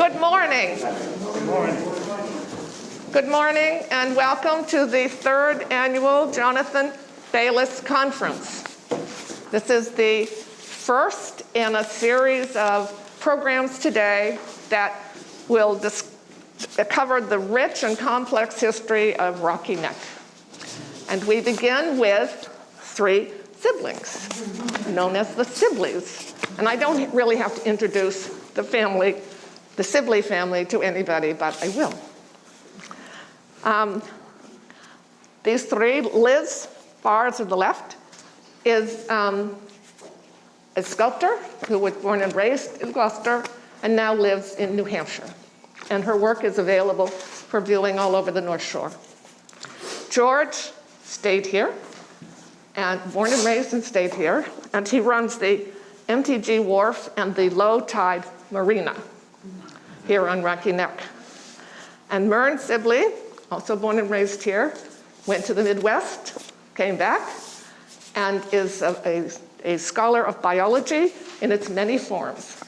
Good morning. Good morning and welcome to the third annual Jonathan Bayliss Conference. This is the first in a series of programs today that will cover the rich and complex history of Rocky Neck. And we begin with three siblings, known as the Sibleys. And I don't really have to introduce the family, the Sibley family, to anybody, but I will. These three, Liz, far to the left, is a sculptor who was born and raised in Gloucester and now lives in New Hampshire. And her work is available for viewing all over the North Shore. George stayed here, and born and raised and stayed here, and he runs the MTG Wharf and the Low Tide Marina here on Rocky Neck. And Mern Sibley, also born and raised here, went to the Midwest, came back, and is a scholar of biology in its many forms.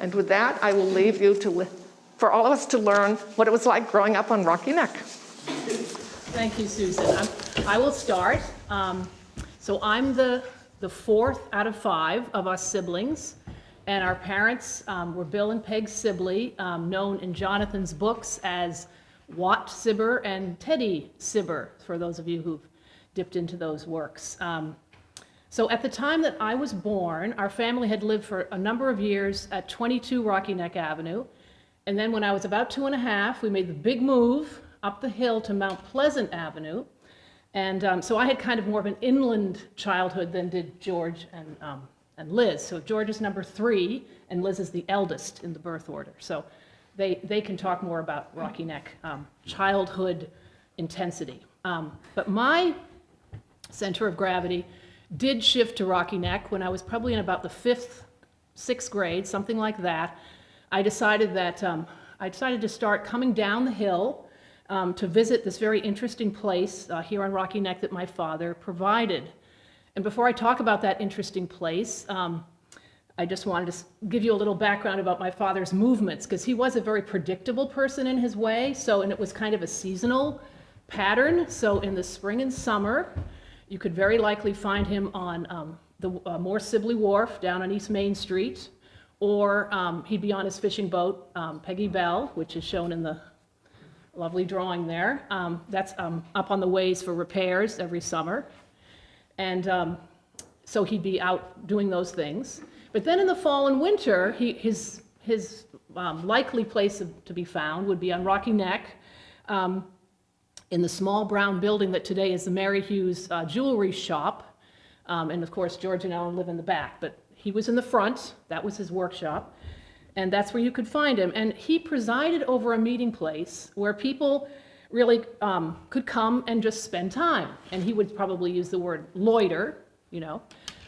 And with that, I will leave you for all of us to learn what it was like growing up on Rocky Neck. Thank you, Susan. I will start. So I'm the fourth out of 5 of us siblings, and our parents were Bill and Peg Sibley, known in Jonathan's books as Wat Cibber and Teddi Cibber, for those of you who've dipped into those works. So at the time that I was born, our family had lived for a number of years at 22 Rocky Neck Avenue, and then when I was about 2.5, we made the big move up the hill to Mount Pleasant Avenue. And so I had kind of more of an inland childhood than did George and Liz. So George is number 3, and Liz is the eldest in the birth order. So they can talk more about Rocky Neck childhood intensity. But my center of gravity did shift to Rocky Neck when I was probably in about the 5th, 6th grade, something like that. I decided to start coming down the hill to visit this very interesting place here on Rocky Neck that my father provided. And before I talk about that interesting place, I just wanted to give you a little background about my father's movements, because he was a very predictable person in his way, and it was kind of a seasonal pattern. So in the spring and summer, you could very likely find him on the Moore Sibley Wharf down on East Main Street, or he'd be on his fishing boat, Peggy and Bill, which is shown in the lovely drawing there. That's up on the ways for repairs every summer. And so he'd be out doing those things. But then in the fall and winter, his likely place to be found would be on Rocky Neck, in the small brown building that today is the Mary Hughes jewelry shop. And of course, George and Ellen live in the back, but he was in the front. That was his workshop. And that's where you could find him. And he presided over a meeting place where people really could come and just spend time. And he would probably use the word loiter,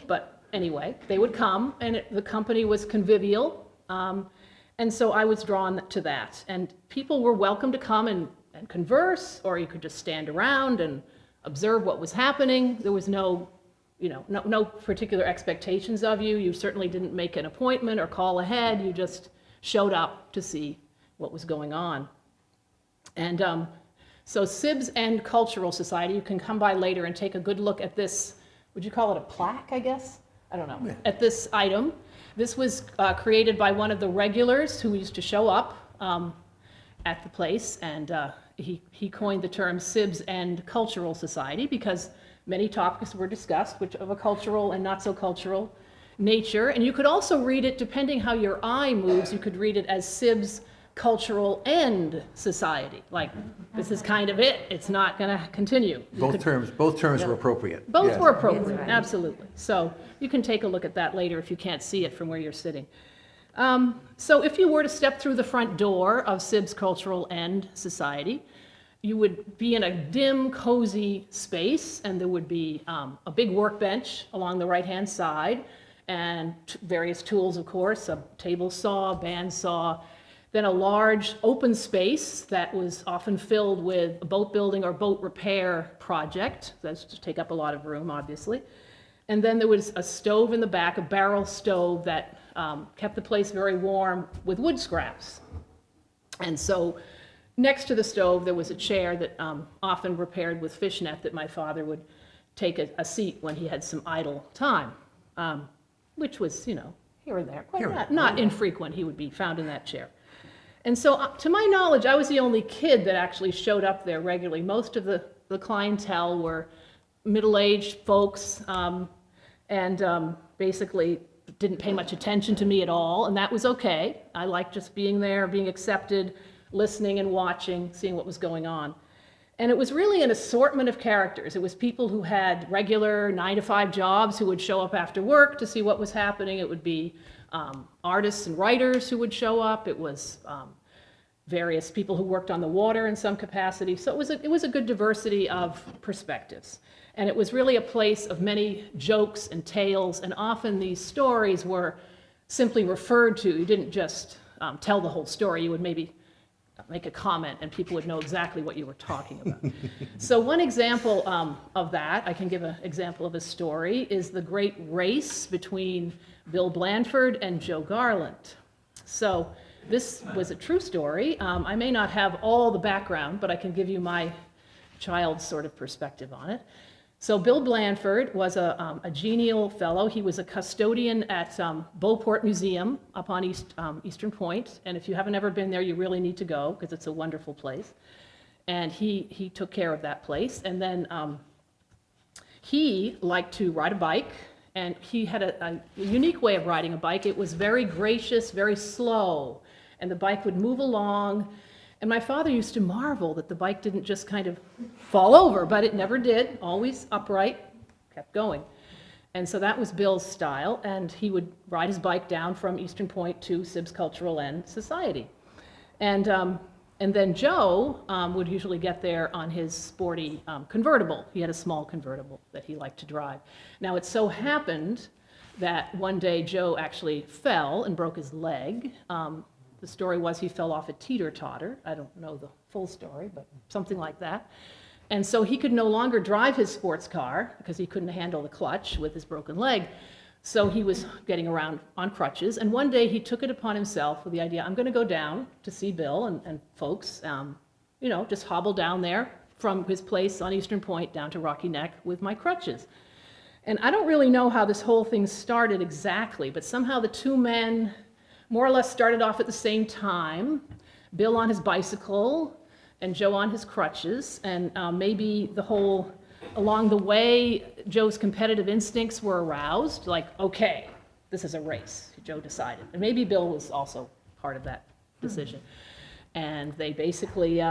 but anyway, they would come, and the company was convivial. And so I was drawn to that. And people were welcome to come and converse, or you could just stand around and observe what was happening. There was no particular expectations of you. You certainly didn't make an appointment or call ahead. You just showed up to see what was going on. And so Sibs and Cultural Society, you can come by later and take a good look at this. Would you call it a plaque, I guess? I don't know. Yeah. At this item. This was created by one of the regulars who used to show up at the place, and he coined the term Sibs and Cultural Society because many topics were discussed, which of a cultural and not so cultural nature. And you could also read it, depending how your eye moves, you could read it as Sibs Cultural End Society. Like, this is kind of it. It's not going to continue. Both terms were appropriate. Both were appropriate, absolutely. So you can take a look at that later if you can't see it from where you're sitting. So if you were to step through the front door of Sibs Cultural End Society, you would be in a dim, cozy space, and there would be a big workbench along the right-hand side, and various tools, of course, a table saw, band saw, then a large open space that was often filled with a boat building or boat repair project. That's to take up a lot of room, obviously. And then there was a stove in the back, a barrel stove that kept the place very warm with wood scraps. And so next to the stove, there was a chair that often repaired with fishnet that my father would take a seat when he had some idle time, which was, you know, here and there, quite not infrequent. He would be found in that chair. And so to my knowledge, I was the only kid that actually showed up there regularly. Most of the clientele were middle-aged folks and basically didn't pay much attention to me at all, and that was okay. I liked just being there, being accepted, listening and watching, seeing what was going on. And it was really an assortment of characters. It was people who had regular 9-to-5 jobs who would show up after work to see what was happening. It would be artists and writers who would show up. It was various people who worked on the water in some capacity. So it was a good diversity of perspectives. And it was really a place of many jokes and tales, and often these stories were simply referred to. You didn't just tell the whole story. You would maybe make a comment and people would know exactly what you were talking about. So one example of that, I can give an example of a story, is the great race between Bill Blandford and Joe Garland. So this was a true story. I may not have all the background, but I can give you my child's sort of perspective on it. So Bill Blandford was a genial fellow. He was a custodian at Beauport Museum up on Eastern Point. And if you haven't ever been there, you really need to go because it's a wonderful place. And he took care of that place. And then he liked to ride a bike. And he had a unique way of riding a bike. It was very gracious, very slow. And the bike would move along. And my father used to marvel that the bike didn't just kind of fall over, but it never did, always upright, kept going. And so that was Bill's style, and he would ride his bike down from Eastern Point to Sibbs Cultural End Society. And then Joe would usually get there on his sporty convertible. He had a small convertible that he liked to drive. Now it so happened that one day Joe actually fell and broke his leg. The story was he fell off a teeter-totter. I don't know the full story, but something like that. And so he could no longer drive his sports car because he couldn't handle the clutch with his broken leg. So he was getting around on crutches. And one day he took it upon himself with the idea, I'm going to go down to see Bill and folks, you know, just hobble down there from his place on Eastern Point down to Rocky Neck with my crutches. And I don't really know how this whole thing started exactly, but somehow the two men more or less started off at the same time, Bill on his bicycle and Joe on his crutches, and maybe along the way, Joe's competitive instincts were aroused, like, okay, this is a race, Joe decided. And maybe Bill was also part of that decision. And they basically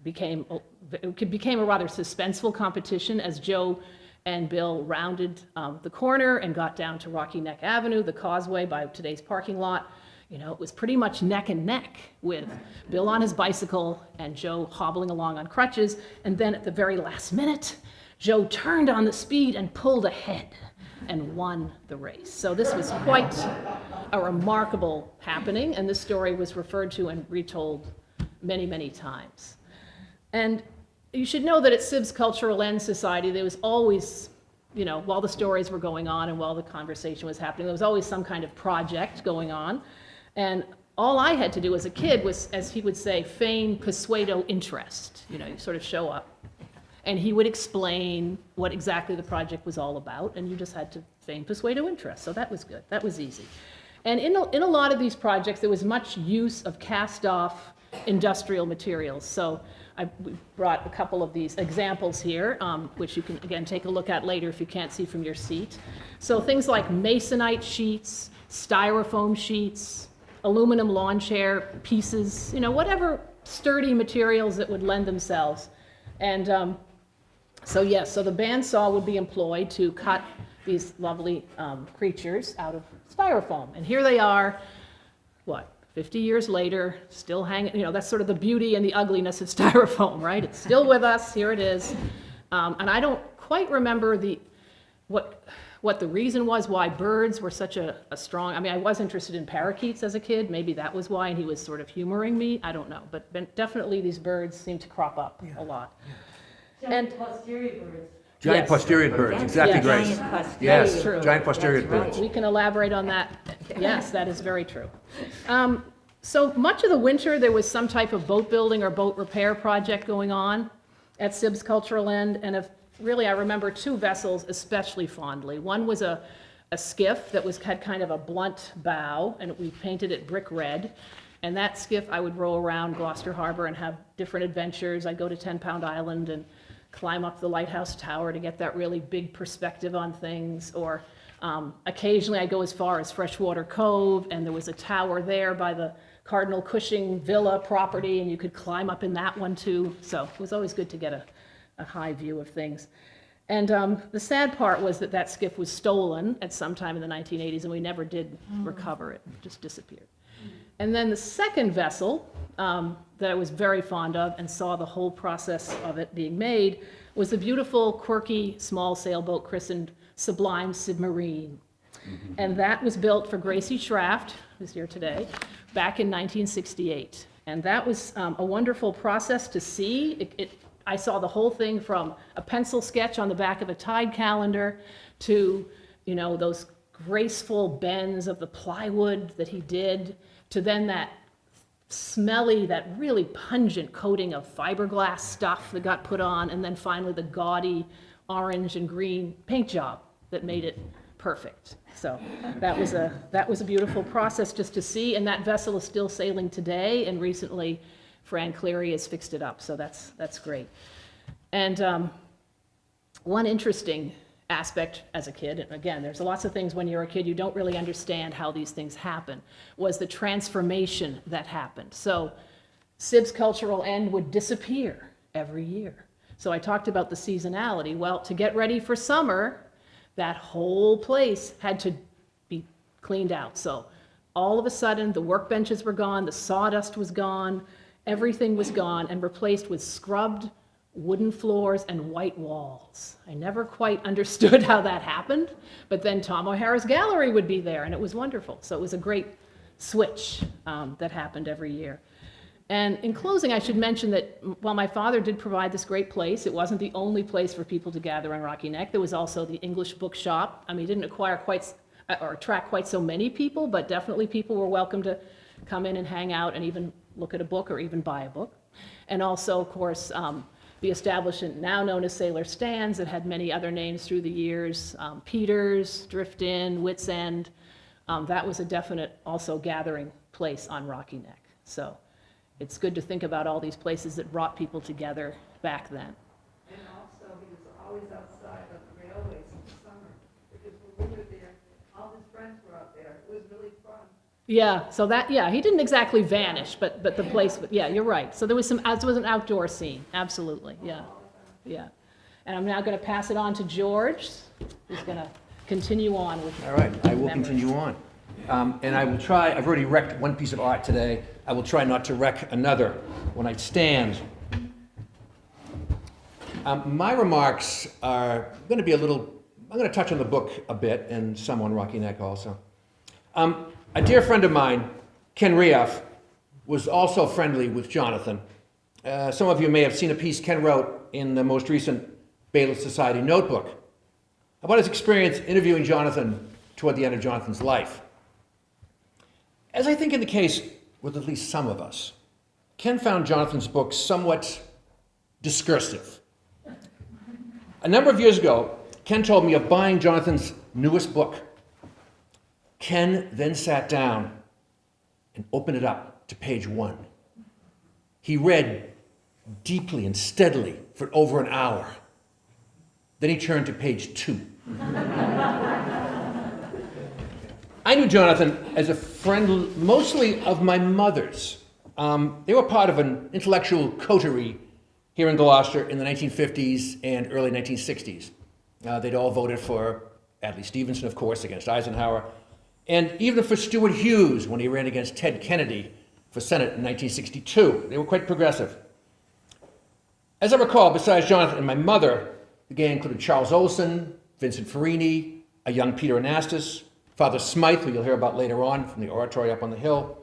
became a rather suspenseful competition as Joe and Bill rounded the corner and got down to Rocky Neck Avenue, the causeway by today's parking lot. You know, it was pretty much neck and neck with Bill on his bicycle and Joe hobbling along on crutches. And then at the very last minute, Joe turned on the speed and pulled ahead and won the race. So this was quite a remarkable happening, and this story was referred to and retold many, many times. And you should know that at Sibbs Cultural End Society, there was always, you know, while the stories were going on and while the conversation was happening, there was always some kind of project going on. And all I had to do as a kid was, as he would say, feign pseudo interest. You know, you sort of show up. And he would explain what exactly the project was all about, and you just had to feign pseudo interest. So that was good. That was easy. And in a lot of these projects, there was much use of cast-off industrial materials. So we brought a couple of these examples here, which you can, again, take a look at later if you can't see from your seat. So things like masonite sheets, styrofoam sheets, aluminum lawn chair pieces, you know, whatever sturdy materials that would lend themselves. And so the bandsaw would be employed to cut these lovely creatures out of styrofoam. And here they are, 50 years later, still hanging, you know, that's sort of the beauty and the ugliness of styrofoam, right? It's still with us, here it is. And I don't quite remember what the reason was why birds were such a strong, I mean, I was interested in parakeets as a kid, maybe that was why, and he was sort of humoring me, I don't know. But definitely these birds seem to crop up a lot. Giant posterior birds. Giant Yes. posterior birds, exactly, Yes. Grace. Giant posterior. Yes, That's true. giant posterior That's right. birds. We can elaborate on that. Yes, that is very true. So much of the winter, there was some type of boat building or boat repair project going on at Sib's Cultural End, and really I remember two vessels especially fondly. One was a skiff that had kind of a blunt bow, and we painted it brick red. And that skiff, I would row around Gloucester Harbor and have different adventures. I'd go to 10 Pound Island and climb up the lighthouse tower to get that really big perspective on things. Or occasionally I'd go as far as Freshwater Cove, and there was a tower there by the Cardinal Cushing Villa property, and you could climb up in that one too. So it was always good to get a high view of things. And the sad part was that skiff was stolen at some time in the 1980s, and we never did recover it. It just disappeared. And then the second vessel that I was very fond of and saw the whole process of it being made was the beautiful, quirky, small sailboat christened Sublime Submarine. And that was built for Gracie Schraft, who's here today, back in 1968. And that was a wonderful process to see. I saw the whole thing from a pencil sketch on the back of a tide calendar to, those graceful bends of the plywood that he did, to then that smelly, that really pungent coating of fiberglass stuff that got put on, and then finally the gaudy orange and green paint job that made it perfect. So that was a beautiful process just to see, and that vessel is still sailing today, and recently Fran Cleary has fixed it up, so that's great. And one interesting aspect as a kid, and again, there's lots of things when you're a kid you don't really understand how these things happen, was the transformation that happened. So Sib's Cultural End would disappear every year. So I talked about the seasonality. Well, to get ready for summer, that whole place had to be cleaned out. So all of a sudden, the workbenches were gone, the sawdust was gone, everything was gone and replaced with scrubbed wooden floors and white walls. I never quite understood how that happened, but then Tom O'Hara's gallery would be there, and it was wonderful. So it was a great switch that happened every year. And in closing, I should mention that while my father did provide this great place, it wasn't the only place for people to gather on Rocky Neck. There was also the English bookshop. I mean, he didn't attract quite so many people, but definitely people were welcome to come in and hang out and even look at a book or even buy a book. And also, of course, the establishment now known as Sailor Stands, that had many other names through the years, Peters, Drift Inn, Wits End. That was a definite also gathering place on Rocky Neck. So it's good to think about all these places that brought people together back then. And also, he was always outside of the railways in the summer, because when we were there, all his friends were out there. It was really fun. Yeah, so he didn't exactly vanish, but the place, yeah, you're right. So there was an outdoor scene, absolutely, yeah. And I'm now going to pass it on to George, who's going to continue on with. All right, I will memories. continue on. And I will try, I've already wrecked one piece of art today. I will try not to wreck another when I stand. My remarks are going to be I'm going to touch on the book a bit and some on Rocky Neck also. A dear friend of mine, Ken Rioff, was also friendly with Jonathan. Some of you may have seen a piece Ken wrote in the most recent Bayliss Society notebook about his experience interviewing Jonathan toward the end of Jonathan's life. As I think in the case with at least some of us, Ken found Jonathan's book somewhat discursive. A number of years ago, Ken told me of buying Jonathan's newest book. Ken then sat down and opened it up to page 1. He read deeply and steadily for over an hour. Then he turned to page 2. I knew Jonathan as a friend mostly of my mother's. They were part of an intellectual coterie here in Gloucester in the 1950s and early 1960s. They'd all voted for Adlai Stevenson, of course, against Eisenhower, and even for Stuart Hughes when he ran against Ted Kennedy for Senate in 1962. They were quite progressive. As I recall, besides Jonathan and my mother, the gang included Charles Olson, Vincent Farini, a young Peter Anastas, Father Smythe, who you'll hear about later on from the oratory up on the hill.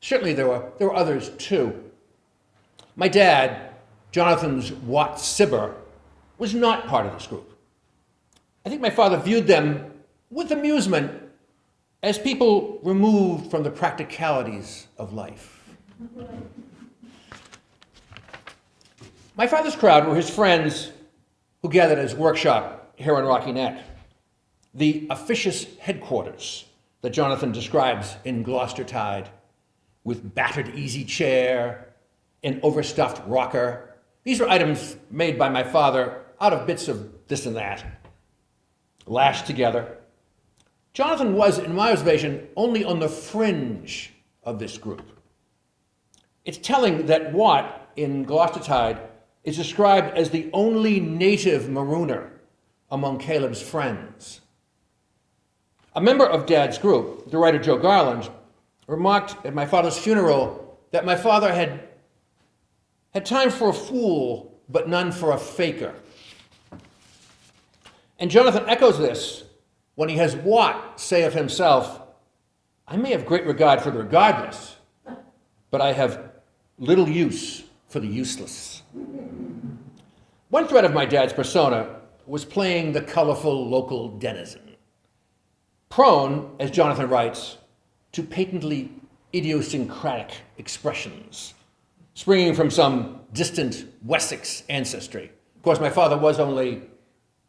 Certainly there were others too. My dad, Jonathan's Wat Cibber, was not part of this group. I think my father viewed them with amusement as people removed from the practicalities of life. My father's crowd were his friends who gathered at his workshop here on Rocky Neck, the officious headquarters that Jonathan describes in Gloucester Tide, with battered easy chair, an overstuffed rocker. These were items made by my father out of bits of this and that, lashed together. Jonathan was, in my observation, only on the fringe of this group. It's telling that Wat, in Gloucester Tide, is described as the only native marooner among Caleb's friends. A member of Dad's group, the writer Joe Garland, remarked at my father's funeral that my father had time for a fool, but none for a faker. And Jonathan echoes this when he has Wat say of himself, "I may have great regard for the regardless, but I have little use for the useless." One thread of my dad's persona was playing the colorful local denizen, prone, as Jonathan writes, to patently idiosyncratic expressions, springing from some distant Wessex ancestry. Of course, my father was only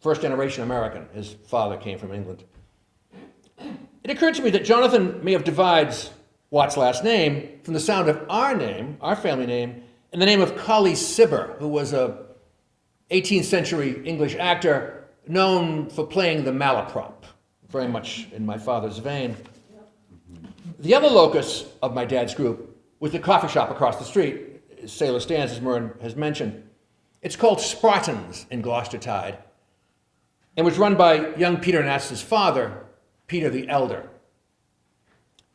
first-generation American. His father came from England. It occurred to me that Jonathan may have divides Wat's last name from the sound of our name, our family name, and the name of Collie Cibber, who was a 18th century English actor known for playing the malaprop, very much in my father's vein. The other locus of my dad's group was the coffee shop across the street, Sailor Stands, as Mern has mentioned. It's called Spartans in Gloucester Tide, and was run by young Peter Nass's father, Peter the Elder.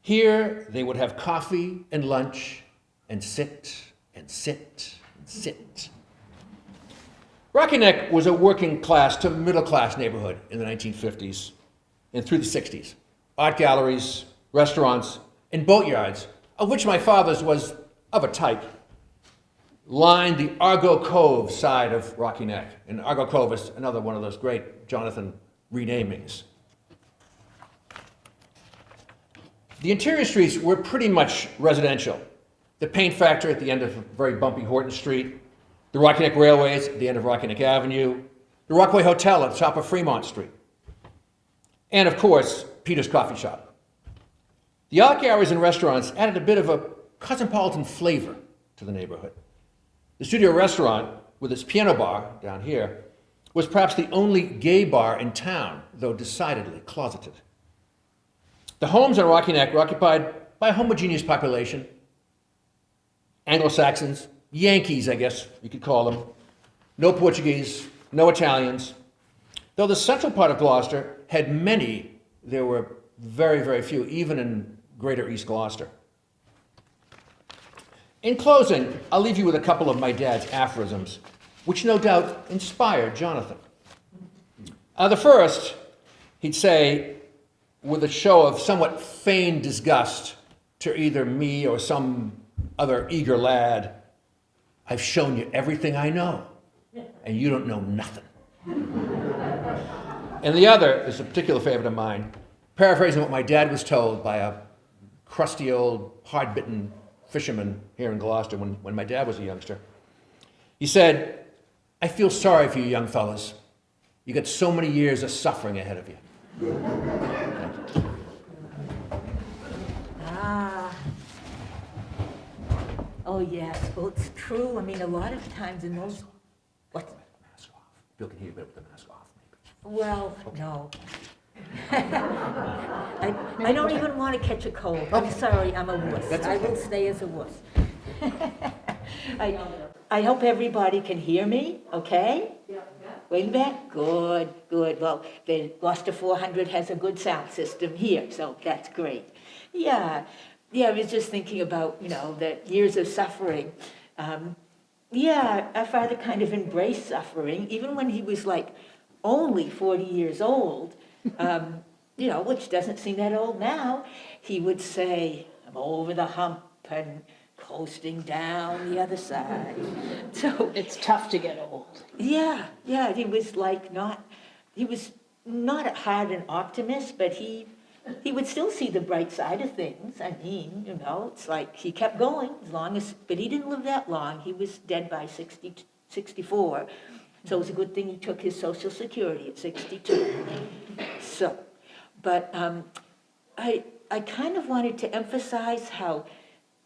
Here they would have coffee and lunch and sit and sit and sit. Rocky Neck was a working class to middle class neighborhood in the 1950s and through the 60s. Art galleries, restaurants, and boatyards, of which my father's was of a type, lined the Argo Cove side of Rocky Neck. And Argo Cove is another one of those great Jonathan renamings. The interior streets were pretty much residential. The paint factory at the end of very bumpy Horton Street, the Rocky Neck Railways at the end of Rocky Neck Avenue, the Rockaway Hotel at the top of Fremont Street, and of course, Peter's Coffee Shop. The art galleries and restaurants added a bit of a cosmopolitan flavor to the neighborhood. The Studio restaurant, with its piano bar down here, was perhaps the only gay bar in town, though decidedly closeted. The homes on Rocky Neck were occupied by a homogeneous population, Anglo-Saxons, Yankees, I guess you could call them, no Portuguese, no Italians. Though the central part of Gloucester had many, there were very, very few, even in greater East Gloucester. In closing, I'll leave you with a couple of my dad's aphorisms, which no doubt inspired Jonathan. The first, he'd say, with a show of somewhat feigned disgust to either me or some other eager lad, "I've shown you everything I know, and you don't know nothing." And the other is a particular favorite of mine, paraphrasing what my dad was told by a crusty old, hard-bitten fisherman here in Gloucester when my dad was a youngster. He said, "I feel sorry for you young fellas. You got so many years of suffering ahead of you." Oh, yes, well, it's true. I mean, a lot of times in those, what? Mask off. Bill can hear you a bit with the mask off, maybe. Well, no. I don't even want to catch a cold. I'm sorry, I'm a wuss. I will stay as a wuss. I hope everybody can hear me, okay? Yeah. Way back? Good, good. Well, the Gloucester 400 has a good sound system here, so that's great. Yeah, I was just thinking about, the years of suffering. Our father kind of embraced suffering, even when he was like only 40 years old, which doesn't seem that old now. He would say, "I'm over the hump and coasting down the other side." So It's tough to get old. yeah, he was not a hard an optimist, but he he would still see the bright side of things. I mean, it's like he kept going but he didn't live that long. He was dead by 64. So it was a good thing he took his Social Security at 62. So, but I kind of wanted to emphasize how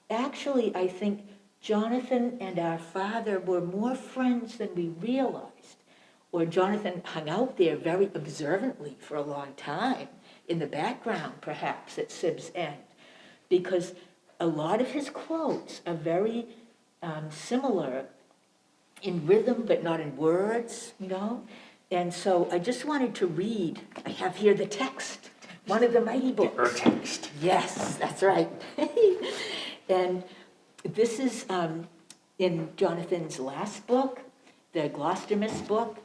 actually I think Jonathan and our father were more friends than we realized. Or Jonathan hung out there very observantly for a long time, in the background perhaps at Sib's end, because a lot of his quotes are very similar in rhythm but not in words, And so I just wanted to read, I have here the text, one of the mighty books. The text. Yes, that's right. And this is in Jonathan's last book, the Gloucester Miss book.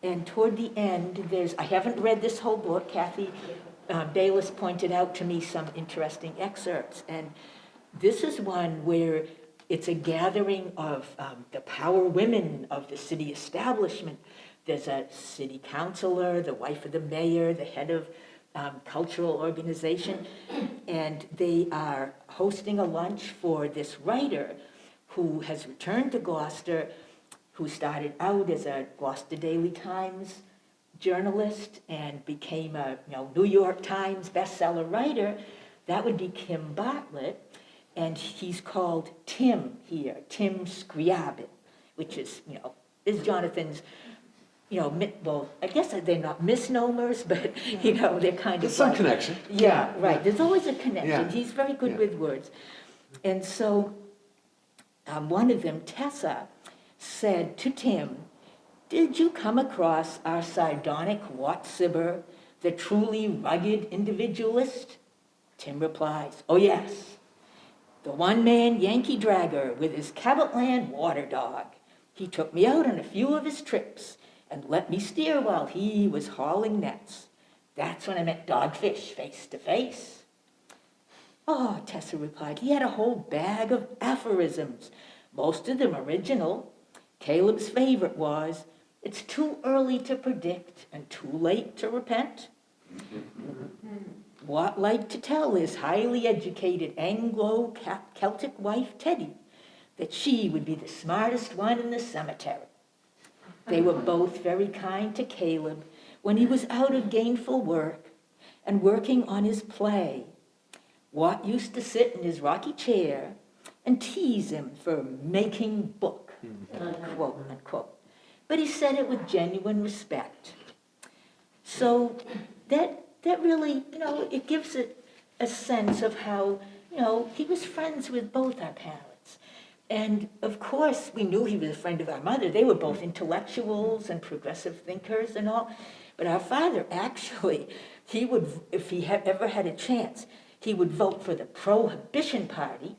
And toward the end, I haven't read this whole book. Kathy Bayliss pointed out to me some interesting excerpts. And this is one where it's a gathering of the power women of the city establishment. There's a city councilor, the wife of the mayor, the head of cultural organization, and they are hosting a lunch for this writer who has returned to Gloucester, who started out as a Gloucester Daily Times journalist and became a New York Times bestseller writer. That would be Kim Bartlett, and he's called Tim here, Tim Scriabin, which is Jonathan's, well, I guess they're not misnomers, but, they're kind of There's some like, connection. Yeah, right. There's always a connection. Yeah. He's very good Yeah. with words. And so one of them, Tessa, said to Tim, "Did you come across our sardonic Wat Cibber, the truly rugged individualist?" Tim replies, "Oh yes, the one-man Yankee dragger with his Cabotland water dog. He took me out on a few of his trips and let me steer while he was hauling nets. That's when I met Dogfish face to face." "Oh," Tessa replied, "he had a whole bag of aphorisms, most of them original. Caleb's favorite was, 'It's too early to predict and too late to repent.' Wat liked to tell his highly educated Anglo-Celtic wife, Teddi, that she would be the smartest one in the cemetery. They were both very kind to Caleb when he was out of gainful work and working on his play. Wat used to sit in his rocky chair and tease him for making book, unquote, unquote. But he said it with genuine respect." So that really, it gives it a sense of how, he was friends with both our parents. And of course, we knew he was a friend of our mother. They were both intellectuals and progressive thinkers and all. But our father, actually, he would, if he ever had a chance, he would vote for the Prohibition Party,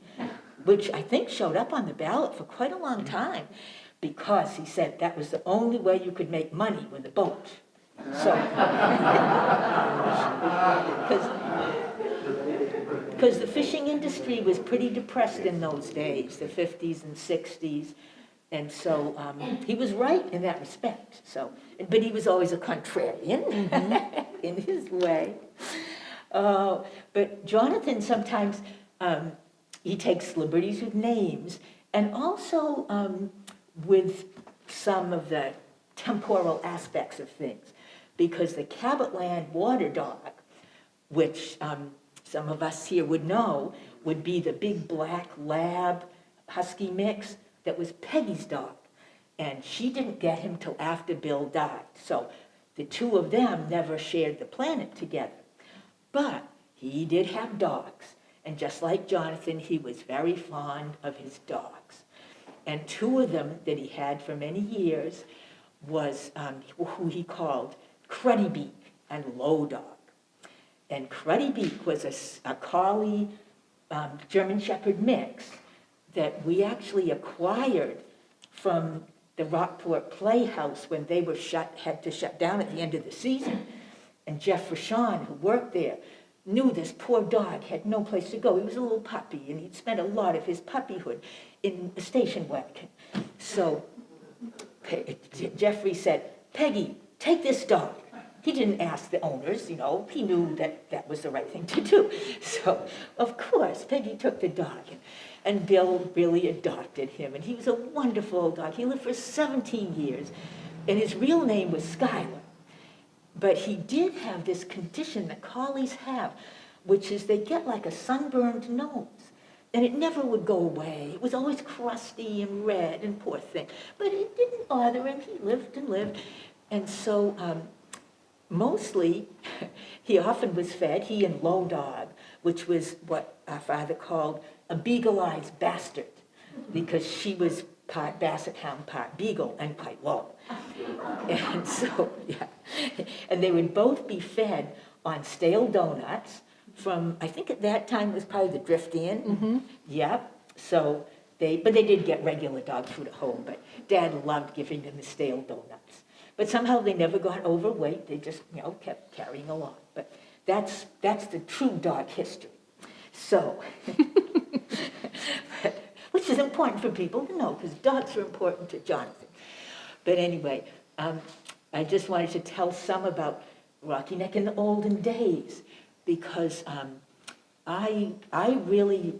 which I think showed up on the ballot for quite a long time, because he said that was the only way you could make money with a boat. So, because the fishing industry was pretty depressed in those days, the 50s and 60s, and so he was right in that respect. So, but he was always a contrarian in his way. But Jonathan sometimes he takes liberties with names, and also with some of the temporal aspects of things, because the Cabotland water dog, which some of us here would know, would be the big black lab husky mix that was Peggy's dog, and she didn't get him till after Bill died. So the two of them never shared the planet together. But he did have dogs, and just like Jonathan, he was very fond of his dogs. And two of them that he had for many years was who he called Cruddy Beak and Low Dog. And Cruddy Beak was a collie German Shepherd mix that we actually acquired from the Rockport Playhouse when they were had to shut down at the end of the season. And Jeff Rashawn, who worked there, knew this poor dog had no place to go. He was a little puppy, and he'd spent a lot of his puppyhood in a station wagon. So Jeffrey said, "Peggy, take this dog. he didn't ask the owners, you know, he knew that that was the right thing to do. So, of course, Peggy took the dog, and Bill really adopted him, and he was a wonderful old dog. He lived for 17 years, and his real name was Skylar. But he did have this condition that collies have, which is they get like a sunburned nose. And it never would go away. It was always crusty and red, and poor thing. But it didn't bother him. He lived and lived. And so mostly, he often was fed, he and Low Dog, which was what our father called a beagle-eyed bastard, because she was part basset hound, part beagle, and quite low. And so, yeah. And they would both be fed on stale donuts from, I think at that time it was probably the Drift Inn. Mm-hmm. Yep. So but they did get regular dog food at home, but Dad loved giving them the stale donuts. But somehow they never got overweight. They just, you know, kept carrying along. But that's the true dog history. So, which is important for people to know, because dogs are important to Jonathan. But anyway, I just wanted to tell some about Rocky Neck in the olden days, because I really,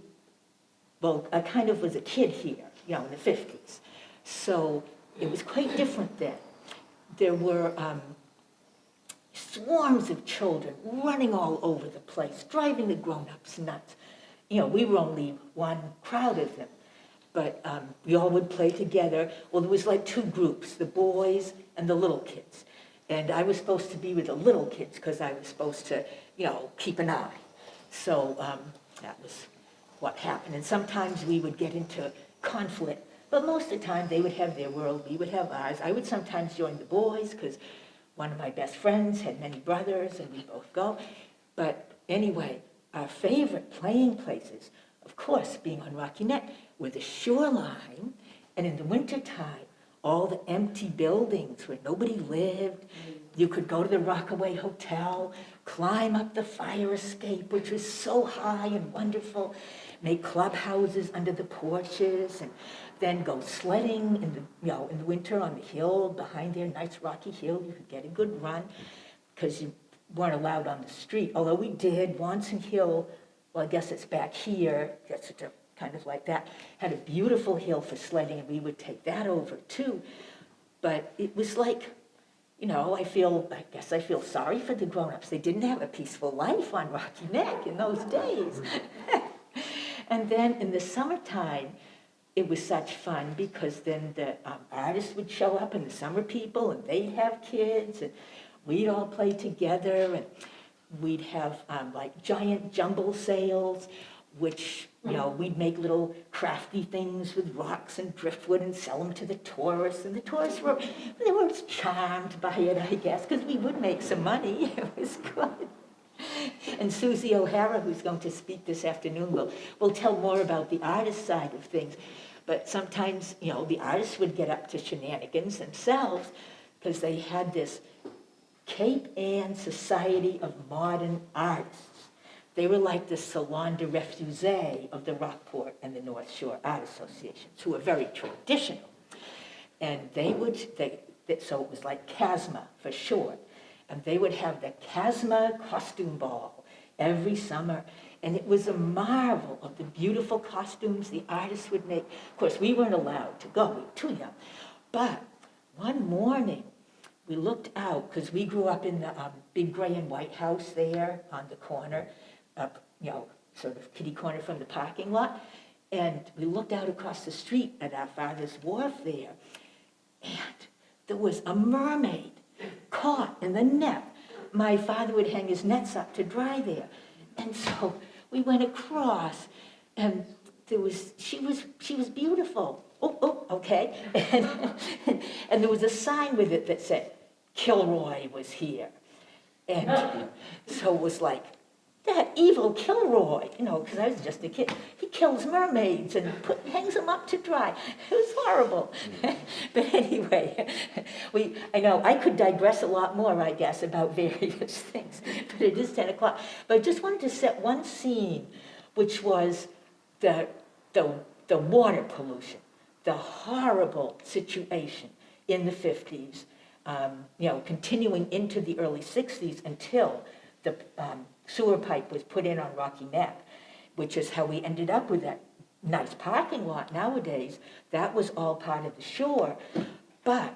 well, I kind of was a kid here, you know, in the 50s. So it was quite different then. There were swarms of children running all over the place, driving the grown-ups nuts. You know, we were only one crowd of them, but we all would play together. Well, there was like two groups, the boys and the little kids. And I was supposed to be with the little kids because I was supposed to, you know, keep an eye. So that was what happened. And sometimes we would get into conflict, but most of the time they would have their world, we would have ours. I would sometimes join the boys because one of my best friends had many brothers and we'd both go. But anyway, our favorite playing places, of course, being on Rocky Neck, were the shoreline, and in the wintertime, all the empty buildings where nobody lived. You could go to the Rockaway Hotel, climb up the fire escape, which was so high and wonderful, make clubhouses under the porches, and then go sledding in the, you know, in the winter on the hill behind there, nice rocky hill. You could get a good run because you weren't allowed on the street. Although we did, Wanson Hill, well, I guess it's back here, just kind of like that, had a beautiful hill for sledding, and we would take that over too. But it was like, you know, I guess I feel sorry for the grown-ups. They didn't have a peaceful life on Rocky Neck in those days. And then in the summertime, it was such fun because then the artists would show up and the summer people, and they'd have kids, and we'd all play together, and we'd have like giant jumble sales, which, you know, we'd make little crafty things with rocks and driftwood and sell them to the tourists. And the tourists were charmed by it, I guess, because we would make some money. It was good. And Susie O'Hara, who's going to speak this afternoon, will tell more about the artist side of things. But sometimes, you know, the artists would get up to shenanigans themselves because they had this Cape Ann Society of Modern Artists. They were like the Salon de Refusés of the Rockport and the North Shore Art Associations, who were very traditional. And so it was like CASMA for short. And they would have the CASMA costume ball every summer. And it was a marvel of the beautiful costumes the artists would make. Of course, we weren't allowed to go, we were too young. But one morning, we looked out, because we grew up in the big gray and white house there on the corner, up, you know, sort of kitty corner from the parking lot. And we looked out across the street at our father's wharf there, and there was a mermaid caught in the net. My father would hang his nets up to dry there. And so we went across, and she was beautiful. Okay. And there was a sign with it that said, Kilroy was here. And so it was like, that evil Kilroy, you know, because I was just a kid. He kills mermaids and hangs them up to dry. It was horrible. But anyway, I know I could digress a lot more, I guess, about various things. But it is 10 o'clock. But I just wanted to set one scene, which was the water pollution, the horrible situation in the 50s. continuing into the early 60s until the sewer pipe was put in on Rocky Neck, which is how we ended up with that nice parking lot nowadays. That was all part of the shore. But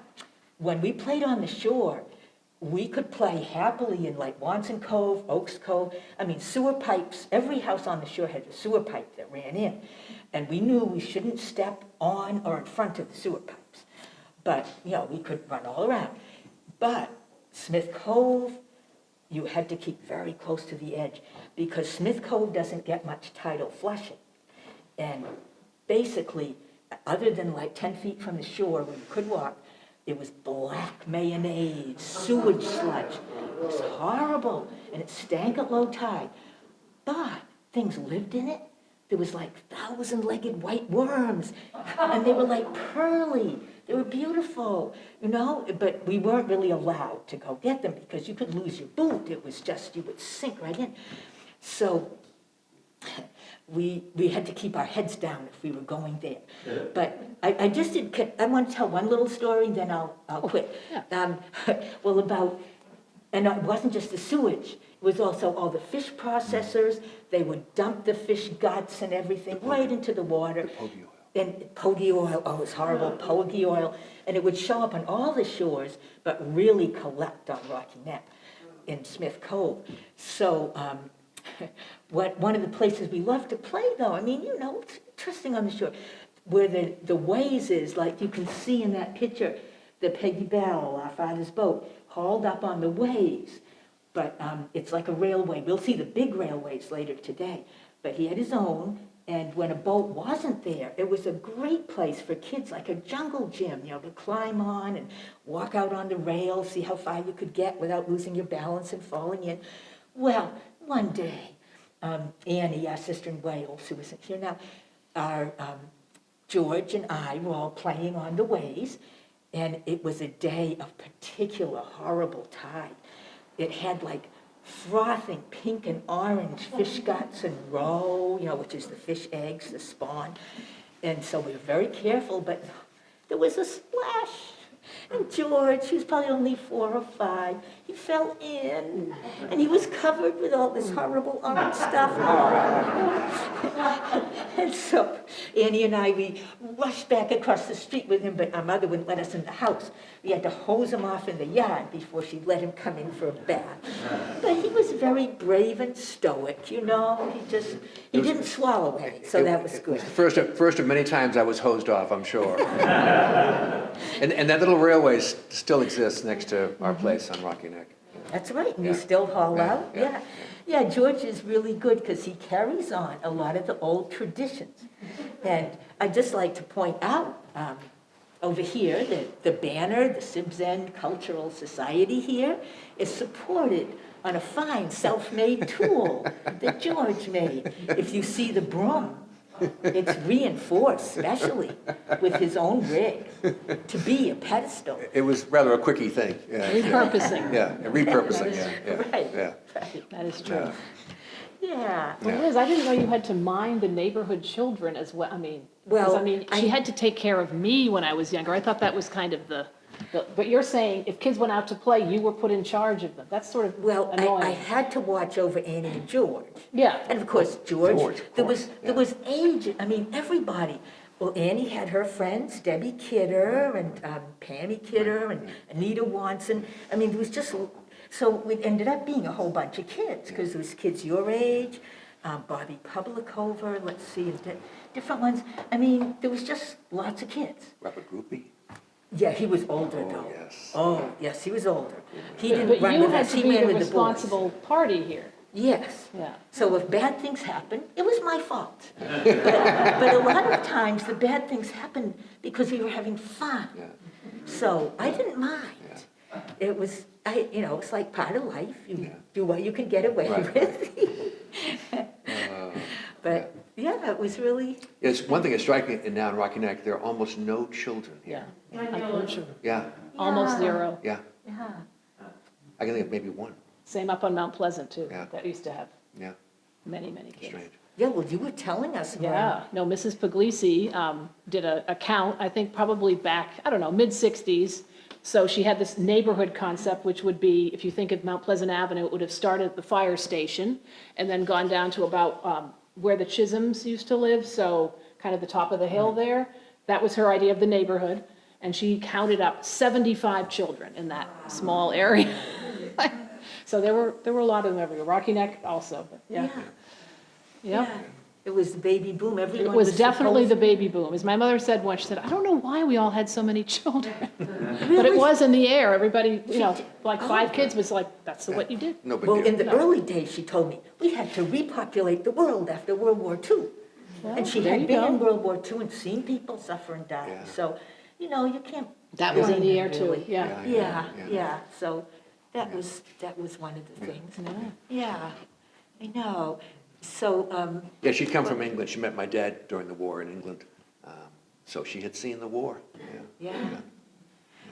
when we played on the shore, we could play happily in like Wanson Cove, Oaks Cove. I mean, sewer pipes, every house on the shore had a sewer pipe that ran in. And we knew we shouldn't step on or in front of the sewer pipes. But, we could run all around. But Smith Cove, you had to keep very close to the edge because Smith Cove doesn't get much tidal flushing. And basically, other than like 10 feet from the shore where you could walk, it was black mayonnaise, sewage sludge. It was horrible, and it stank at low tide. But things lived in it. There was like 1,000-legged white worms, and they were like pearly. They were beautiful, but we weren't really allowed to go get them because you could lose your boot. It was just, you would sink right in. So we had to keep our heads down if we were going there. But I just did, I want to tell one little story, then I'll quit. Yeah. And it wasn't just the sewage, it was also all the fish processors. They would dump the fish guts and everything right into the water. And pogey oil, oh, it was horrible, pogey oil. And it would show up on all the shores, but really collect on Rocky Neck in Smith Cove. So one of the places we love to play, though, it's interesting on the shore, where the ways is, like you can see in that picture, the Peggy Bell, our father's boat, hauled up on the ways. But it's like a railway. We'll see the big railways later today. But he had his own, and when a boat wasn't there, it was a great place for kids, like a jungle gym, to climb on and walk out on the rail, see how far you could get without losing your balance and falling in. Well, one day, Annie, our sister in Wales, who isn't here now, George and I were all playing on the ways, and it was a day of particular horrible tide. It had like frothing pink and orange fish guts and roe, which is the fish eggs, the spawn. And so we were very careful, but there was a splash. And George, he was probably only 4 or 5, he fell in, and he was covered with all this horrible orange stuff. And so Annie and I, we rushed back across the street with him, but our mother wouldn't let us in the house. We had to hose him off in the yard before she'd let him come in for a bath. But he was very brave and stoic, He didn't swallow any, so that was good. It was the first of many times I was hosed off, I'm sure. And that little railway still exists next to our place on Rocky Neck. That's right, and Yeah. you still haul Yeah, out? yeah, Yeah, George is really good because he carries on a lot of the old traditions. And I'd just like to point out, over here, the banner, the Sibzen Cultural Society here, is supported on a fine self-made tool that George made. If you see the broom, it's reinforced specially with his own rig to be a pedestal. It was rather a quickie thing. Yeah, Repurposing. Yeah, repurposing, yeah. Right. Yeah. That is true. Yeah. Yeah. Well, Liz, I didn't know you had to mind the neighborhood children as well. Well, she had to take care of me when I was younger. I thought that was kind of but you're saying if kids went out to play, you were put in charge of them. That's sort of annoying. I had to watch over Annie and George. Yeah. And of course, George, of there course, was age, everybody. Well, Annie had her friends, Debbie Kidder and Pammy Kidder and Anita Wanson. There was just, so it ended up being a whole bunch of kids, because there was kids your age, Bobby Publicover, let's see, different ones. There was just lots of kids. Robert Groupie? Yeah, he was older though. Yes. Oh, yes, he was older. He didn't But run you with had us, to he be ran the with the boys. responsible party here. Yes. Yeah. So if bad things happen, it was my fault. But a lot of times the bad things happened because we were having fun. Yeah. So I didn't mind. It was, it's like part of life. You do what you can get away Right, with. But yeah, it was really. It's one thing that's striking now in Rocky Neck, there are almost no children here. Yeah. Unfortunately. Yeah, Almost zero. yeah. Yeah. I can think of maybe one. Same up on Mount Pleasant too. Yeah. That used to have Yeah, many, many kids. strange. Yeah, well, you were telling us. Mern. Yeah, no, Mrs. Puglisi did a count, I think probably back, I don't know, mid-60s, So she had this neighborhood concept, which would be, if you think of Mount Pleasant Avenue, it would have started at the fire station and then gone down to about where the Chisholms used to live, so kind of the top of the hill there. That was her idea of the neighborhood, and she counted up 75 children in that small area. So there were a lot of them everywhere. Rocky Neck also, but yeah. Yeah. Yep. It was the baby boom, It everyone was definitely the supposed- baby boom. As my mother said once, she said, I don't know why we all had so many children. But it was in the air. Everybody, like 5 kids was like, that's what you did. No big Well, deal. in the early days, she told me, we had to repopulate the world after World War II. And she there had you been go. in World War II and seen people suffer and die. Yeah. So, you can't. That was in blame the them, air too, really. yeah. Yeah. So that was one of the things. Yeah, I know. So, Yeah, she'd come from England. She met my dad during the war in England. So she had seen the war. yeah.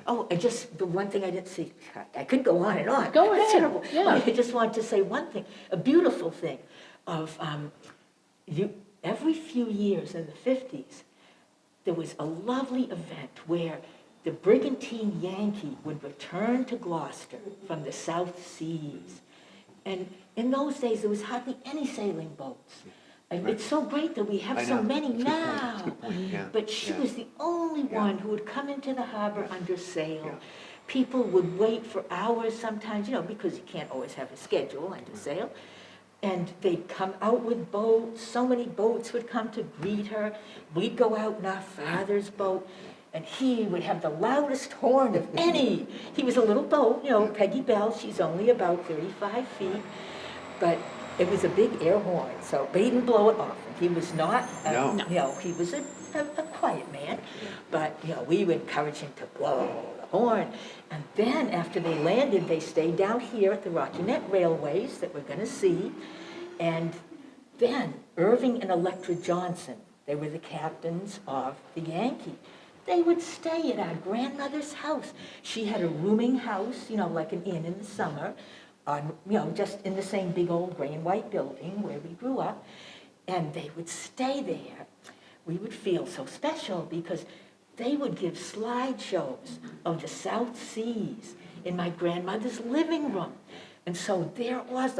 Oh, and just the one thing I didn't see, I could go on and on. Go It's ahead, terrible. yeah. I just wanted to say one thing, a beautiful thing of, every few years in the 50s, there was a lovely event where the brigantine Yankee would return to Gloucester from the South Seas. And in those days, there was hardly any sailing boats. And it's so great that we have I so know. many That's a good point. now. That's a good point. Yeah. But she Yeah. was the only Yeah. one who would come into the harbor under sail. Yeah. People would wait for hours sometimes, because you can't always have a schedule under sail. And they'd come out with boats. So many boats would come to greet her. We'd go out in our father's boat, and he would have the loudest horn of any. He was a little boat, Peggy Bell. She's only about 35 feet, but it was a big air horn. But he didn't blow it off. He was not. No. He was a quiet man, but we would encourage him to blow the horn. And then after they landed, they stayed down here at the Rocky Neck Railways that we're going to see. And then Irving and Electra Johnson, they were the captains of the Yankee. They would stay at our grandmother's house. She had a rooming house, like an inn in the summer, on, just in the same big old gray and white building where we grew up. And they would stay there. We would feel so special because they would give slideshows of the South Seas in my grandmother's living room. And so there it was,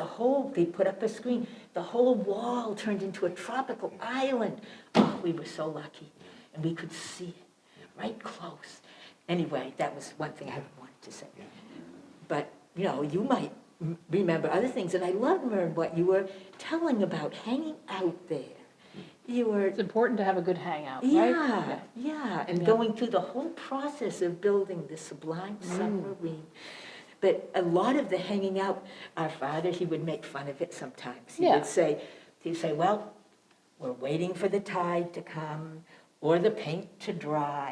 they put up a screen, the whole wall turned into a tropical island. Oh, we were so lucky. And we could see it right close. Anyway, that was one thing I wanted to say. But, you might remember other things. And I loved, Mern, what you were telling about hanging out there. It's important to have a good hangout, right? Yeah, and Yeah. going through the whole process of building the sublime submarine. But a lot of the hanging out, our father, he would make fun of it sometimes. He'd say, well, we're waiting for the tide to come or the paint to dry.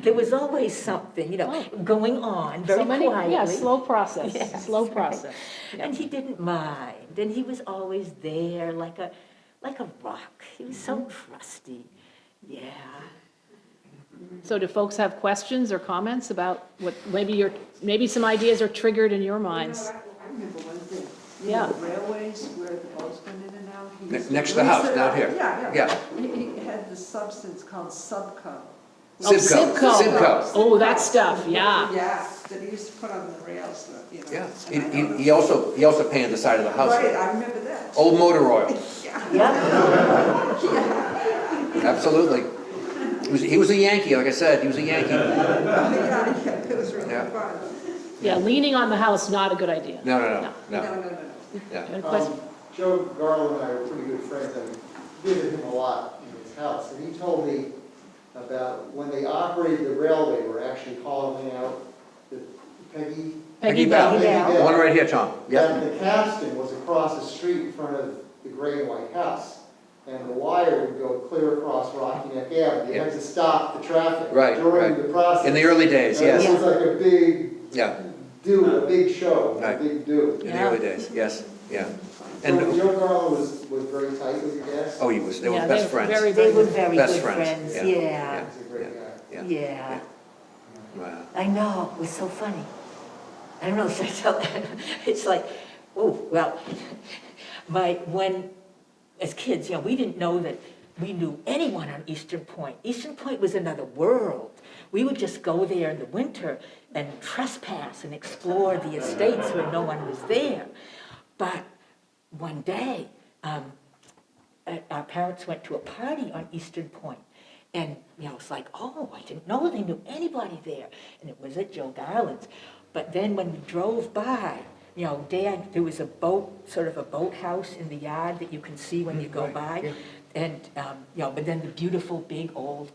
There was always something, going on very quietly. Yeah, slow process, Yes, slow right. process. And he didn't mind, and he was always there like a rock. He was so trusty. Yeah. So do folks have questions or comments about what, maybe some ideas are triggered in your minds? I remember one thing. Yeah. The railways where the boats went in and out. he used Next to to the house, grease it down up. here. Yeah. Yeah. He had this substance called Subco. Sibco. Oh, that stuff, yeah. Yeah, that he used to put on the rails, Yeah. and I know He also painted the side of the house. Right, I remember that. Old motor oil. Yeah. Absolutely. He was a Yankee, like I said. He was a Yankee. Yeah, it was really Yeah. fun. Yeah, leaning on the house, not a good idea. No. No. Yeah. Any questions? Joe Garland and I are pretty good friends. I visited him a lot in his house, and he told me about when they operated the railway, they were actually hauling out the Peggy Bell. The one right here, Tom. That the capstan was across the street in front of the gray and white house, and the wire would go clear across Rocky Neck Avenue. You had to stop the traffic Right, during the process. In the early days, And yes. It was like a big Yeah, a big show, Right. a big do. in the early days, yes, yeah. So And, Joe Garland was very tight with your guests. they were Yeah, best they were friends. very, They were very, very Best good friends, friends, yeah. yeah. He's a great guy. Yeah. Yeah. Wow. I know, it was so funny. I don't know if I tell, it's like, oh, well, when, as kids, we didn't know that we knew anyone on Eastern Point. Eastern Point was another world. We would just go there in the winter and trespass and explore the estates where no one was there. But one day, our parents went to a party on Eastern Point. And, it's like, oh, I didn't know they knew anybody there. And it was at Joe Garland's. But then when we drove by, Dad, there was a boat, sort of a boathouse in the yard that you can see when you go by. Yeah. And, but then the beautiful, big, old,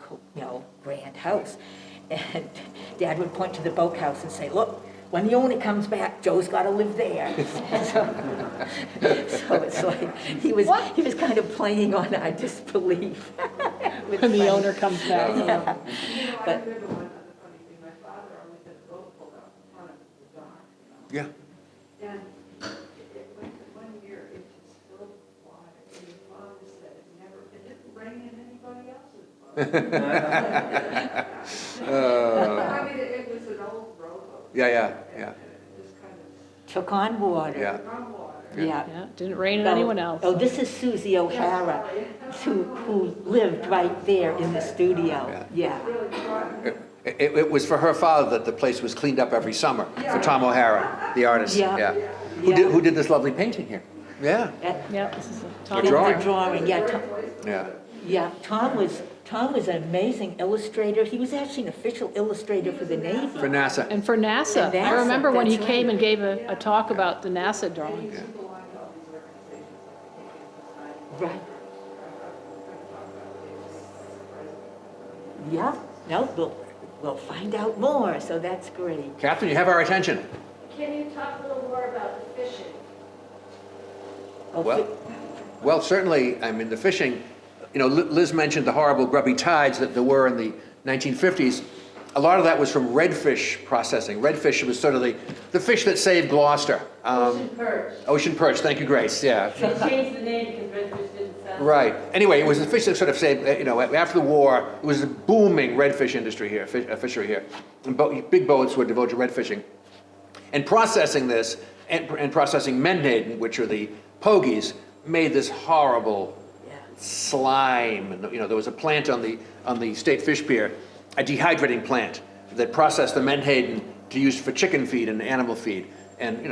grand house. And Dad would point to the boathouse and say, look, when the owner comes back, Joe's got to live there. So it's like he was kind of playing on our disbelief. When the owner comes back. Yeah. I But- remember one other funny thing, my father always had a boat pulled up in front of the dock, Yeah. And one year it just filled with water, and your father said it didn't rain in anybody else's boat. I mean, it was an old rowboat. Yeah. And it just kind of Took on water. Yeah. run water. Yeah. Yeah, didn't rain on anyone else. Oh, this is Susie O'Hara, who lived right there in the studio. Yeah. Really fun. It was for her father that the place was cleaned up every summer, for Tom O'Hara, the artist, Yeah. Who did this lovely painting here? Yeah, Yeah, this is a The Tom. drawing. The drawing, yeah. yeah. Tom was an amazing illustrator. He was actually an official illustrator for the Navy. For NASA. And for NASA. And I NASA, remember when he that's came right. and gave a talk about the NASA drawings. Yeah. People belong to all these organizations like Right. Peggy and Bill. Yeah. No, we'll find out more, so that's great. Catherine, you have our attention. Can you talk a little more about the fishing? Okay. Well, certainly, I mean, the fishing, Liz mentioned the horrible grubby tides that there were in the 1950s. A lot of that was from redfish processing. Redfish was sort of the fish that saved Gloucester. Ocean perch. Ocean perch, thank you, Grace, yeah. They changed the name because redfish didn't sound. Right. Anyway, it was the fish that sort of saved, after the war, it was a booming redfish industry here, fishery here. And big boats were devoted to red fishing. And processing this, and processing menhaden, which are the pogies, made this horrible slime. And, there was a plant on the State Fish Pier, a dehydrating plant that processed the menhaden to use for chicken feed and animal feed. And,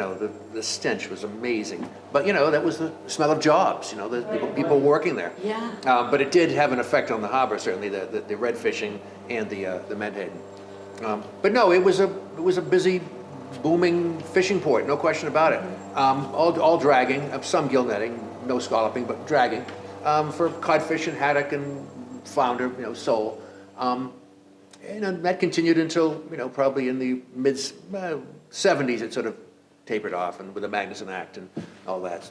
the stench was amazing. But, that was the smell of jobs, the people working there. Yeah. But it did have an effect on the harbor, certainly, the red fishing and the menhaden. But no, it was a busy, booming fishing port, no question about it. All dragging, some gill netting, no scalloping, but dragging, for codfish and haddock and flounder, sole. And that continued until, probably in the mid-70s, it sort of tapered off, and with the Magnuson Act and all that.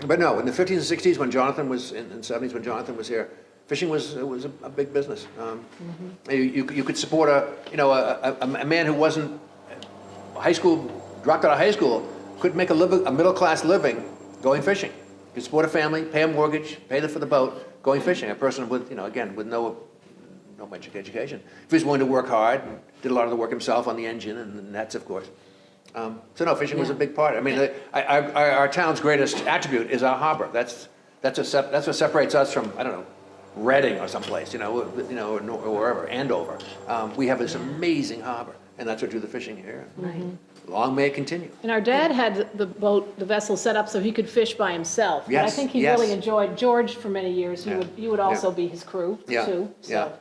But no, in the 50s and 60s, when Jonathan was, in the 70s, when Jonathan was here, fishing was a big business. You could support a man who wasn't dropped out of high school, could make a middle-class living going fishing. You could support a family, pay a mortgage, pay for the boat, going fishing. A person with, again, with no much education. If he was willing to work hard, did a lot of the work himself on the engine and the nets, of course. So no, fishing was a big part. I mean, our town's greatest attribute is our harbor. That's what separates us from, I don't know, Reading or someplace, or wherever, Andover. We have this amazing harbor, and that's what drew the fishing here. Right. Long may it continue. And our dad had the vessel set up so he could fish by himself. But I Yes, think he yes. really enjoyed George for many years. You would also be his crew Yeah, too. yeah, So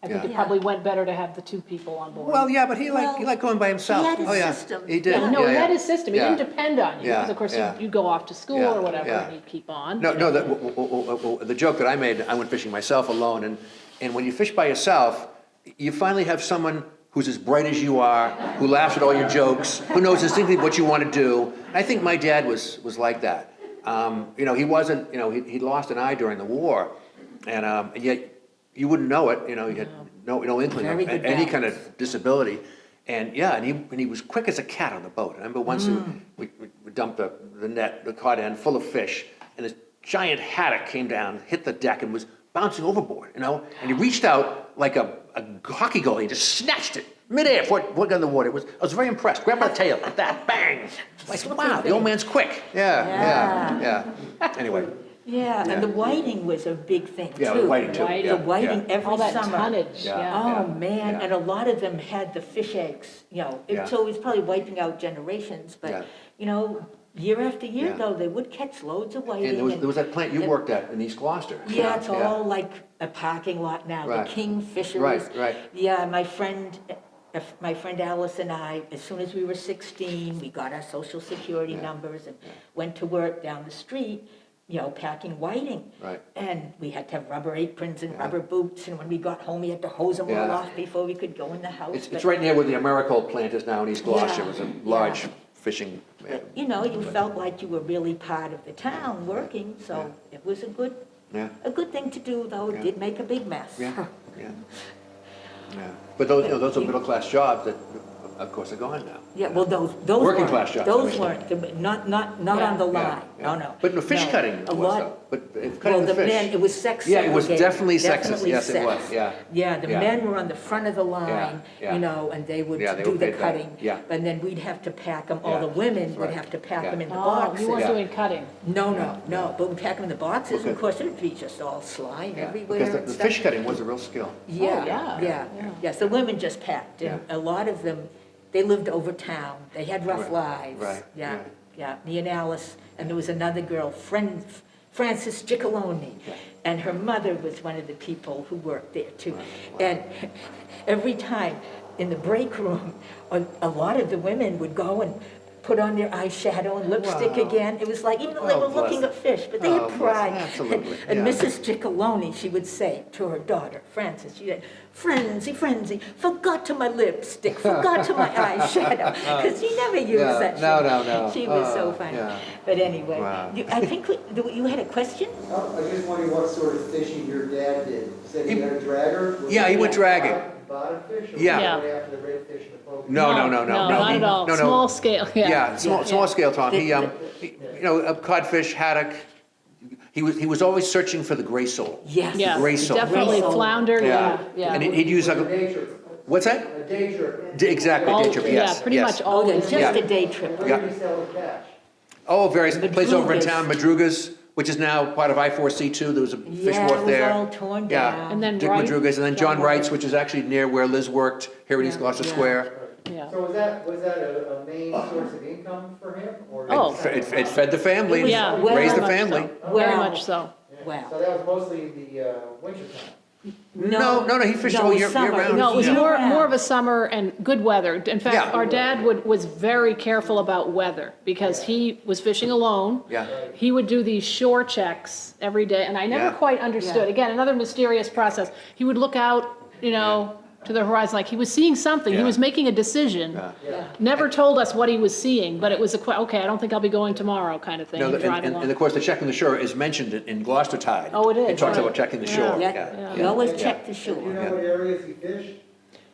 I think yeah. it probably went better to have the two people on board. Well, yeah, but he liked going by himself. he had his Oh, yeah. system. He did. Yeah, no, he Yeah, had yeah. his system. He Yeah. didn't depend on you Yeah, because, of course, yeah. you'd go off to school Yeah, or whatever, yeah. and he'd keep on. No, the joke that I made went fishing myself alone, and when you fish by yourself, you finally have someone who's as bright as you are, who laughs at all your jokes, who knows instinctively what you want to do. I think my dad was like that. He wasn't, he lost an eye during the war, and yet you wouldn't know it, he had no inkling Very of good any kind balance. of disability. And he was quick as a cat on the boat. I remember once we dumped the cod end full of fish, and this giant haddock came down, hit the deck, and was bouncing overboard, and he reached out like a hockey goalie and just snatched it midair before it got in the water. I was very impressed. Grabbed by the tail like that, bang! Like, wow, the old man's quick. Yeah. Anyway, Yeah, and the whiting was a big thing too. Yeah, the whiting too, Whiting. yeah. The whiting yeah. every All that summer. tonnage, Yeah. yeah. Oh, man, yeah. and a lot of them had the fish eggs, Yeah. so it was probably wiping out generations, Yeah. but, year after year Yeah. though, they would catch loads of whiting. And there was that plant you worked at in East Gloucester. Yeah, it's all like a parking lot now, the Right. kingfishers. Right. Yeah, my friend Alice and I, as soon as we were 16, we got our social security Yeah. numbers and went to work down the street, packing whiting. Right. And we had to have rubber aprons and Yeah. rubber boots, and when we got home, we had to hose them all Yeah. off before we could go in the house. It's But, right near where the Americold plant is now in East Gloucester. It was a Yeah. large fishing. you felt like you were really part of the town working, so it was a good thing to do, though. It Yeah. did make a big mess. Yeah, yeah. But those are middle-class jobs that, of course, are gone now. Yeah, well, those Working weren't, class jobs, those I weren't, not Yeah. on the Yeah, line, yeah. no. But no, fish No. cutting A was lot- though, but Well, cutting the the men, fish. it was sex Yeah, it was segregated. definitely sexist. Definitely Yes, it was, sex. yeah. Yeah, the Yeah. men were on the front of the line, Yeah. and they would Yeah, they do were the paid that. cutting. Yeah. And then we'd have to pack them, all Yeah. the women would Right. have to pack Yeah. them in the Oh, boxes. you weren't Yeah. doing cutting. No, but we'd pack them in the boxes, and of Okay. course, it'd be just all slime Yeah, everywhere because and the stuff. fish cutting was a real skill. Yeah, yeah. yeah, yes, the women just packed, and a lot of them, they lived over town, they had rough lives. Right, Yeah, right. yeah, me and Alice, and there was another girl, Frances Giacalone, and her mother was one of the people who worked there too. And every time in the break room, a lot of the women would go and put on their eyeshadow and lipstick Wow. again. It was like, even though they Oh, were bless looking them. at fish, but they Oh, had bless pride. them. Absolutely, And yeah. Mrs. Giacalone, she would say to her daughter, Frances, she said, Frenzy, forgot to my lipstick, forgot to my eyeshadow, because she never used Yeah, that. no. She was so Oh, funny. yeah. But anyway, Wow. I think you had a question? I just wondering what sort of fishing your dad did. You said he had a dragger? Was Yeah, he went dragging. Bottom fish? Or Yeah. went after the redfish and the poker? No. not at all. Small scale, yeah. Yeah, small scale, Tom. He, The- a codfish, haddock. He was always searching for the gray sole. Yes. Yeah, Gray sole. definitely Gray sole. flounder, yeah, And yeah. he'd use like A a, day trip. what's that? A day trip. Exactly, All- day trip, yes. Yeah, pretty yes. much Oh, yeah, always. just Yeah. a day trip. Where did he sell his catch? Oh, various places over in Madruga's. town, Madruga's, which is now part of I-4C2. There was a fish Yeah, wharf it there. was all torn Yeah. down. And then Dick Wright. Madruga's, and then John John Wright. Wright's, which is actually near where Liz worked, here in East Gloucester Yeah. Square. Yeah. So was that a main source of income for him? Or Oh. It fed the family, It was Yeah, well- raised the very much family. so. Very Well- much so. Wow. So that was mostly the winter time? No, he fished all it was year summer. round. No, it was Yeah. more of a summer and good weather. In fact, Yeah. our dad was very careful about weather because he was fishing alone. Yeah. He would do these shore checks every day, and I never Yeah. quite understood. Yeah. Again, another mysterious process. He would look out, to the horizon, like he was seeing something. He Yeah. was making a decision. Yeah. Yeah. Never told us what he was seeing, but it was okay, I don't think I'll be going tomorrow kind of thing. No, and drive and along. of course, the checking the shore is mentioned in Gloucester Tide. Oh, it is, It talks right. about checking the Yeah. shore, Yeah, yeah. you always Yeah. check the Do you shore. know what areas he fished?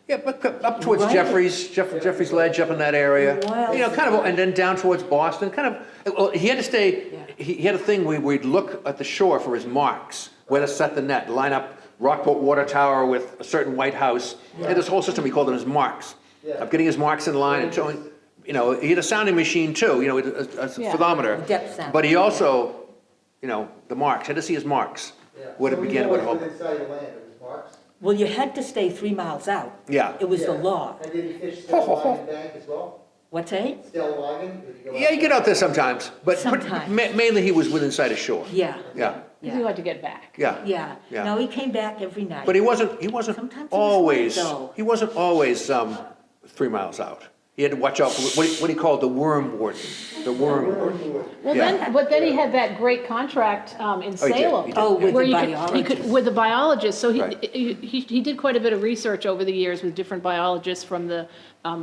Yeah, but up towards Right. Jeffrey's Ledge, up in that area. Wow. Kind of, and then down towards Boston, well, he had to stay, Yeah. he had a thing where we'd look at the shore for his marks, where to set the net, line up Rockport Water Tower with a certain white house. He had this whole system, he called them his marks. Yeah. Of getting his marks in line and showing, he had a sounding machine too, a Yeah. photometer. Depth sound. But he also, the marks, had to see his marks, Yeah. where to So begin, he where to was hold. within sight of land of his marks? Well, you had to stay 3 miles out. Yeah. It was the Yeah. law. And did he fish Stellwagen Bank as well? What's that? Stellwagen? Did he go Yeah, you get out there sometimes, but Sometimes. mainly he was within sight of shore. Yeah. Yeah, Because he liked to get back. yeah. Yeah. Yeah. No, he came back every night. But he wasn't Sometimes he was always, late, though. he wasn't always 3 miles out. He had to watch out for what he called the worm warden, the worm warden. Well, Yeah. but then he had that great contract in Oh, he did, Salem. he did, Oh, yeah. with Where the he biologist. could, with the biologist, so Right. he did quite a bit of research over the years with different biologists from the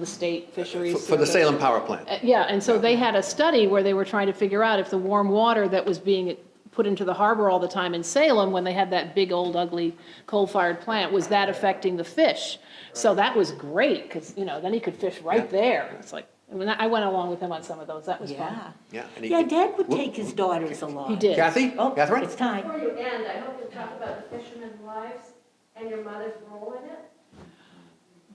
state fisheries. For the service. Salem power plant. Yeah, and so they had a study where they were trying to figure out if the warm water that was being put into the harbor all the time in Salem, when they had that big old ugly coal-fired plant, was that affecting the fish? So that was great, because, then he could fish right there. It's like, I went along with him on some of those, that was fun. Yeah. Yeah. and Yeah, Dad would take his daughters along. He did. Kathy? Oh, Catherine? it's time. Before you end, I hope you talk about the fishermen's wives and your mother's role in it.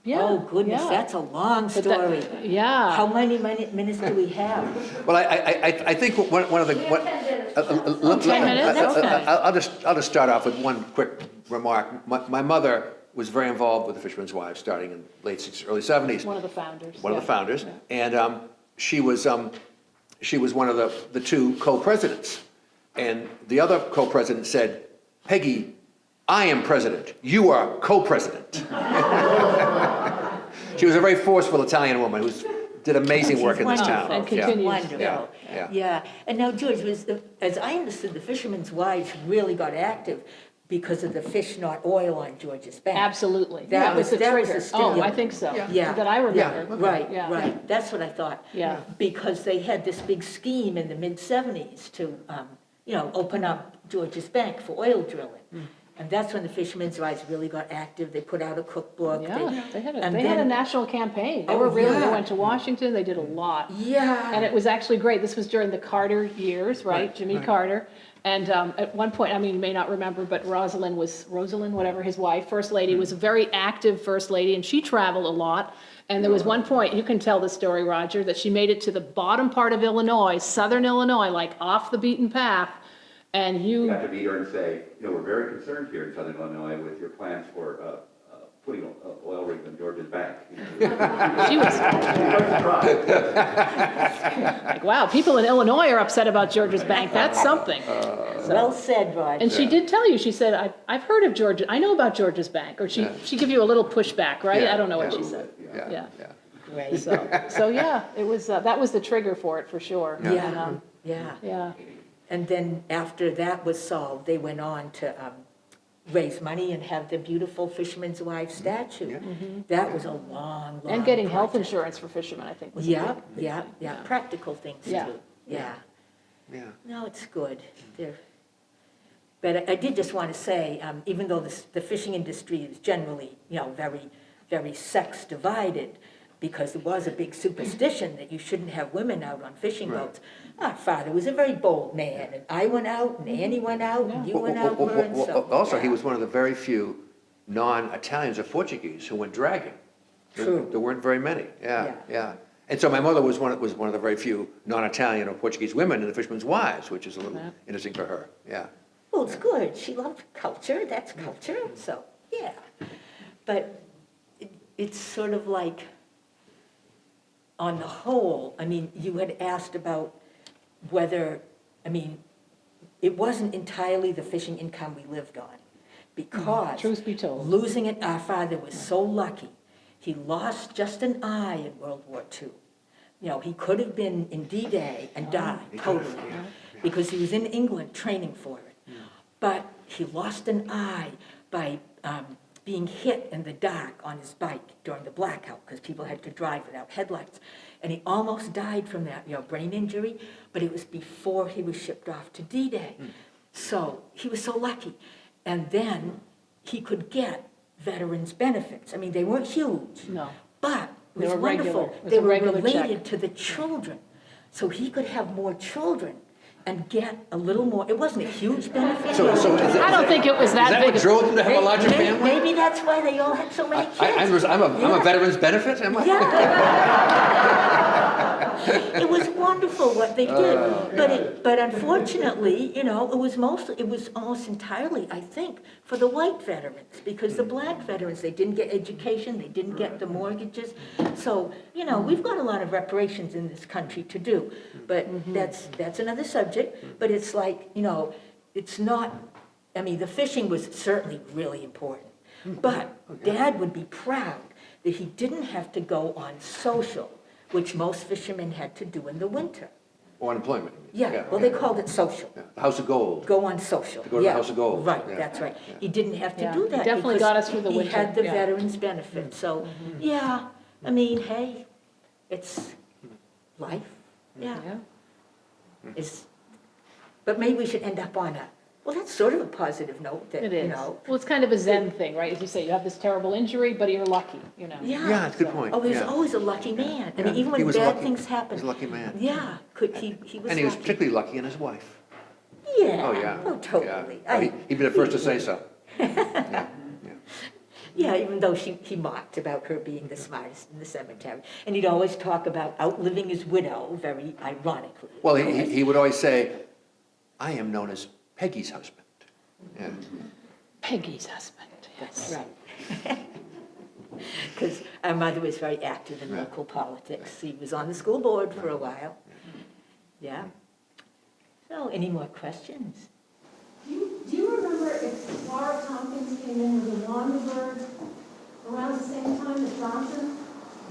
Yeah, Oh, goodness, yeah. that's a long But that- story. Yeah. How many minutes do we have? Well, I think one of the, We what- have 10 minutes. 10 minutes? That's fine. I'll just start off with one quick remark. My mother was very involved with the Fishermen's Wives, starting in late 60s, early 70s. One of the founders. One of the yeah. founders, and she was one of the two co-presidents. And the other co-president said, "Peggy, I am president. You are co-president." She was a very forceful Italian woman who did amazing work in this town. And Yeah. continues. Wonderful. Yeah. Yeah, and now, George, as I understood, the Fishermen's Wives really got active because of the fish, not oil on George's Bank. Absolutely. That was the the trigger. Oh, stimulant. I think so. Yeah. That I remember. Right, Yeah. right, that's what I thought. Yeah. Because they had this big scheme in the mid-70s to, open up George's Bank for oil drilling. And that's when the Fishermen's Wives really got active. They put out a cookbook. Yeah, they had and they had a then- national campaign. They Oh, were really, they yeah. went to Washington, they did a lot. Yeah. And it was actually great. This was during the Carter years, right? Right, Jimmy right. Carter. And at one point, I mean, you may not remember, but Rosalind, whatever, his wife, first lady, was a very active first lady, and she traveled a lot. And there was one point, you can tell the story, Roger, that she made it to the bottom part of Illinois, southern Illinois, like off the beaten path. And You you, have to meet her and say, we're very concerned here in southern Illinois with your plans for putting oil rigs on George's Bank. she was like, wow, people in Illinois are upset about George's Bank. That's something. Well said, Roger. And she did tell you, she said, I've heard of Georgia, I know about George's Bank, or she give you a little pushback, right? Yeah, I don't know what yeah. she said. Yeah. Great. So yeah, it was, that was the trigger for it, for sure. And, Yeah, yeah. yeah. And then after that was solved, they went on to raise money and have the beautiful Fisherman's Wives statue. That was a long, long And getting health project. insurance for fishermen, I think, was a Yeah, big- yeah, practical things Yeah. too. Yeah. Yeah. No, it's good. But I did just want to say, even though the fishing industry is generally, very, very sex divided, because there was a big superstition that you shouldn't have women out on fishing boats. Our father was a very bold man, and I went out, and Annie went out, and you went out, Mern, so. Also, he yeah. was one of the very few non-Italians or Portuguese who went dragging. True. There weren't very many, yeah, Yeah. yeah. And so my mother was one of the very few non-Italian or Portuguese women in the Fishermen's Wives, which is a little Yeah. interesting for her, yeah. Well, it's good. She loved culture. That's culture. So, yeah. But it's sort of like, on the whole, I mean, you had asked about whether, it wasn't entirely the fishing income we lived on. Because Truth be told. losing it, our father was so lucky. He lost just an eye in World War II. He could have been in D-Day and died totally, because he was in England training for it. But he lost an eye by being hit in the dark on his bike during the blackout, because people had to drive without headlights. And he almost died from that, brain injury, but it was before he was shipped off to D-Day. So he was so lucky. And then he could get veterans' benefits. They weren't huge. No. But it They was were regular. wonderful. It was They a were regular check. related to the children. So he could have more children and get a little more. It wasn't a huge benefit. So is I don't think it was Is that that big. what drove them to have a larger Maybe- family? Maybe that's why they all had so many kids. I'm a veteran's benefit, am I? Yeah. It was wonderful what they did, but unfortunately, it was almost entirely, I think, for the white veterans, because the black veterans, they didn't get education, they didn't get the mortgages. So, we've got a lot of reparations in this country to do, but that's another subject. But it's like, it's not, the fishing was certainly really important, but Dad would be proud that he didn't have to go on social, which most fishermen had to do in the winter. Or unemployment. Yeah, well, they called it social. Yeah. The House of Gold. Go on social. To go to the Yeah, House of Gold. Right, Yeah. that's right. Yeah. He didn't have to Yeah, do he that. definitely because got us through the winter, He had the yeah. veterans benefit, so, yeah, hey, it's life, yeah. But maybe we should end up on that's sort of a positive note that, It is. Well, it's kind of a Zen thing, right? As you say, you have this terrible injury, but you're lucky, Yeah. Yeah, it's a good point. Oh, there's yeah. always a lucky man. Yeah. Even He when was bad lucky. things happen. He's a lucky man. Yeah, he was And he was lucky. particularly lucky in his wife. Yeah. Oh, yeah. Oh, totally. Yeah. He'd be the first to say so. Yeah. Yeah, even though he mocked about her being the smartest in the cemetery. And he'd always talk about outliving his widow, very ironically. Well, he would always say, I am known as Peggy's husband. Yeah. Peggy's husband, That's yes. right. Because our mother was very active in Right. local politics. She was on the school board for a while. Yeah. So, any more questions? Do you remember if Laura Tompkins came in with a Wanderbird around the same time as Johnson?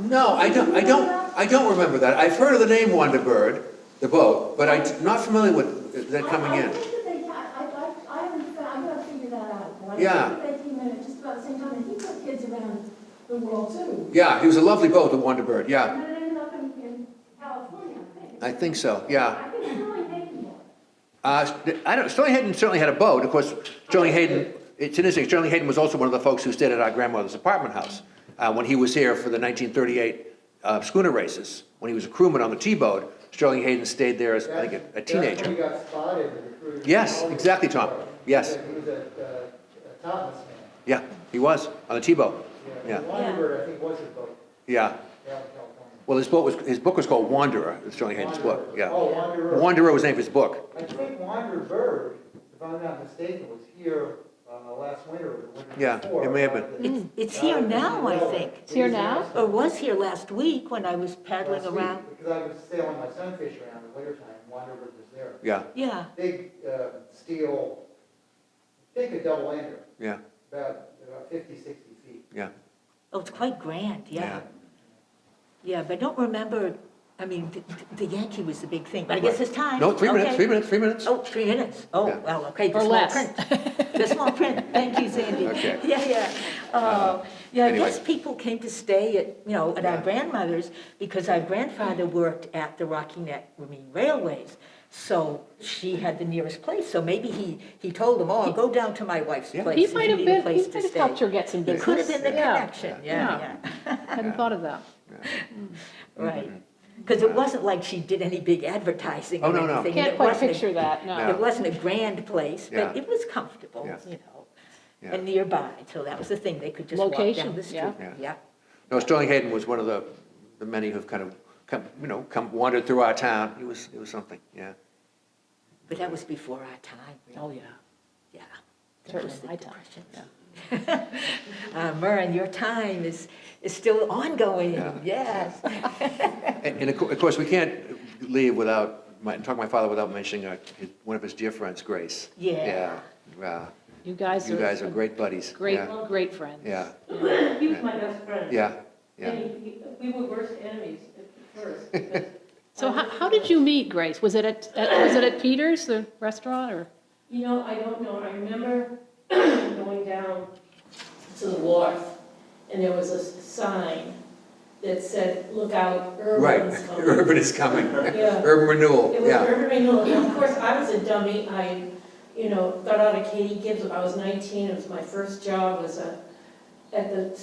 No, I don't remember that. I've heard of the name Wanderbird, the boat, but I'm not familiar with that coming I in. think that they, I haven't, I gotta figure that out. But Yeah. I think that they came in at just about the same time, and he took kids around the world too. Yeah, he was a lovely boat, the Wanderbird, yeah. And then it ended up in California, I think. I think so, yeah. I think Sterling Hayden was. Sterling Hayden certainly had a boat. Of course, Sterling Hayden, it's interesting, Sterling Hayden was also one of the folks who stayed at our grandmother's apartment house when he was here for the 1938 schooner races. When he was a crewman on the T-boat, Sterling Hayden stayed there as, I think, a That's teenager. when he got spotted and recruited. Yes, exactly, Tom. Yes. He was a topless man. Yeah, he was, on the T-boat. Yeah. The Wanderbird, I think, was his boat, Yeah. down in California. Well, his book was called Wanderer, Sterling Hayden's book, Wanderer. yeah. Oh, Wanderer. Wanderer was the name of his book. I think Wanderbird, if I'm not mistaken, was here last winter or the winter Yeah, before. it may have been. It's here now, I think. It's here now? Or was here last week when I was paddling Last week, around. Because I was sailing my sunfish around in the wintertime, Wanderbird was there. Yeah, Yeah, Big steel, I think a double ender, yeah, about 50, 60 feet. yeah. oh, it's quite grand, Yeah. yeah. Yeah, but I don't remember, I mean, the Yankee was the big thing, but I guess it's time. No, 3 minutes, Okay. 3 minutes, 3 minutes. Oh, 3 minutes. Oh, Yeah. well, okay, the Or small less. print. The small print. Thank you, Sandy. Okay. Yeah, yeah. Yeah, I anyway. guess people came to stay at our Yeah. grandmother's because our grandfather worked at the Rocky Neck Marine Railways. So she had the nearest place. So maybe he told them, oh, I'll go down to my wife's Yeah. place. He if might you have need a been, place he to might have stay. helped her get some It business. could have been the Yeah. connection. Yeah, yeah. Hadn't thought of that. Right. Because it wasn't like she did any big advertising Oh, or no, no. anything. Can't It quite wasn't a- picture that, no. It wasn't a grand place, but Yeah. it was comfortable, Yeah. Yeah. and nearby, so that was the thing, they could just walk Location, down the street. yeah. Yeah. Yeah, No, Sterling Hayden was one of the many who've kind of wandered through our town. He was something, yeah. but that was before our time, Oh, really. yeah. Yeah. Certainly That was my the time, Depression. Mern, your time is still ongoing, Yeah. yes. And of course, we can't leave without, talk to my father without mentioning one of his dear friends, Grace. Yeah. Yeah. You guys You guys are are great buddies. great, Yeah. great friends. Yeah, He was my best friend. yeah, yeah. And we were worst enemies at first, because So how did you meet Grace? Was it at Peter's, the restaurant, or? I don't know, I remember going down to the wharf, and there was a sign that said, look out, Right, Urban's coming. urban is coming. Yeah. Urban renewal, It was yeah. urban renewal, and of course, I was a dummy, I, got out of Katie Gibbs when I was 19, it was my first job, was at the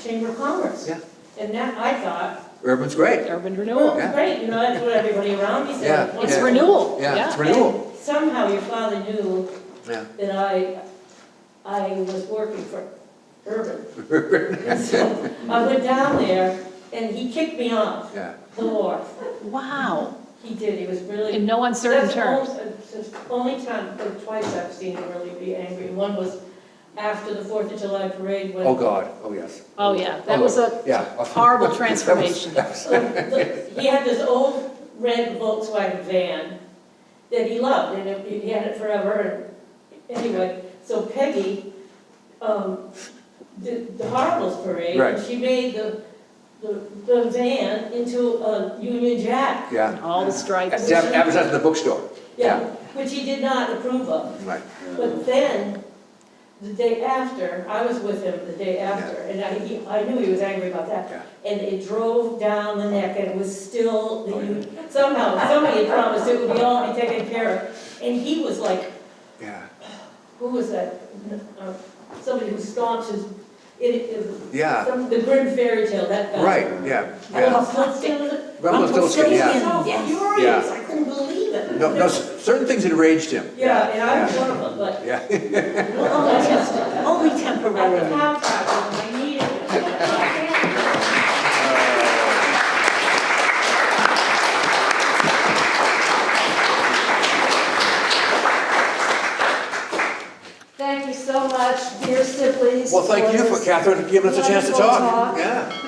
Chamber of Commerce. Yeah. And that, I thought, Urban's great. Urban well, renewal. it's great, that's what everybody around me Yeah, said. It's yeah. renewal, Yeah, it's yeah. renewal. And somehow your father knew Yeah. that I was working for Urban. And so I went down there, and he kicked me off Yeah. the wharf. Wow, He did, he was really. in no uncertain That's terms. It's the only time, or twice I've seen him really be angry. One was after the 4th of July parade when. Oh, God, oh, yes. Oh, yeah, that was a Yeah. horrible transformation. He had this old red Volkswagen van that he loved, and he had it forever. And anyway, so Peggy did the Harmless parade, Right. and she made the van into a Union Jack. Yeah. All the stripes. It's advertised in the bookstore. Yeah, which he did not approve of. Right. But then, the day after, I was with him the day after, and I knew he was angry about that. Yeah. And it drove down the neck, and it was still, Oh, yeah. somehow, somebody had promised it would all be taken care of. And he was like, Yeah. who was that? Somebody who staunch his, Yeah. the Grimm fairy tale, that guy. Right, yeah, yeah. Rumpelstiltskin, was it? Rumpelstiltskin, yeah. He was so Yes. furious, Yeah. I couldn't believe it. No, certain things enraged him. Yeah, and I was one of them, but. Yeah. Well, I just, Only I could temporarily. have that when I needed it. Sibleys. Well, thank you, this Catherine, for giving us a chance to wonderful talk. talk. Yeah.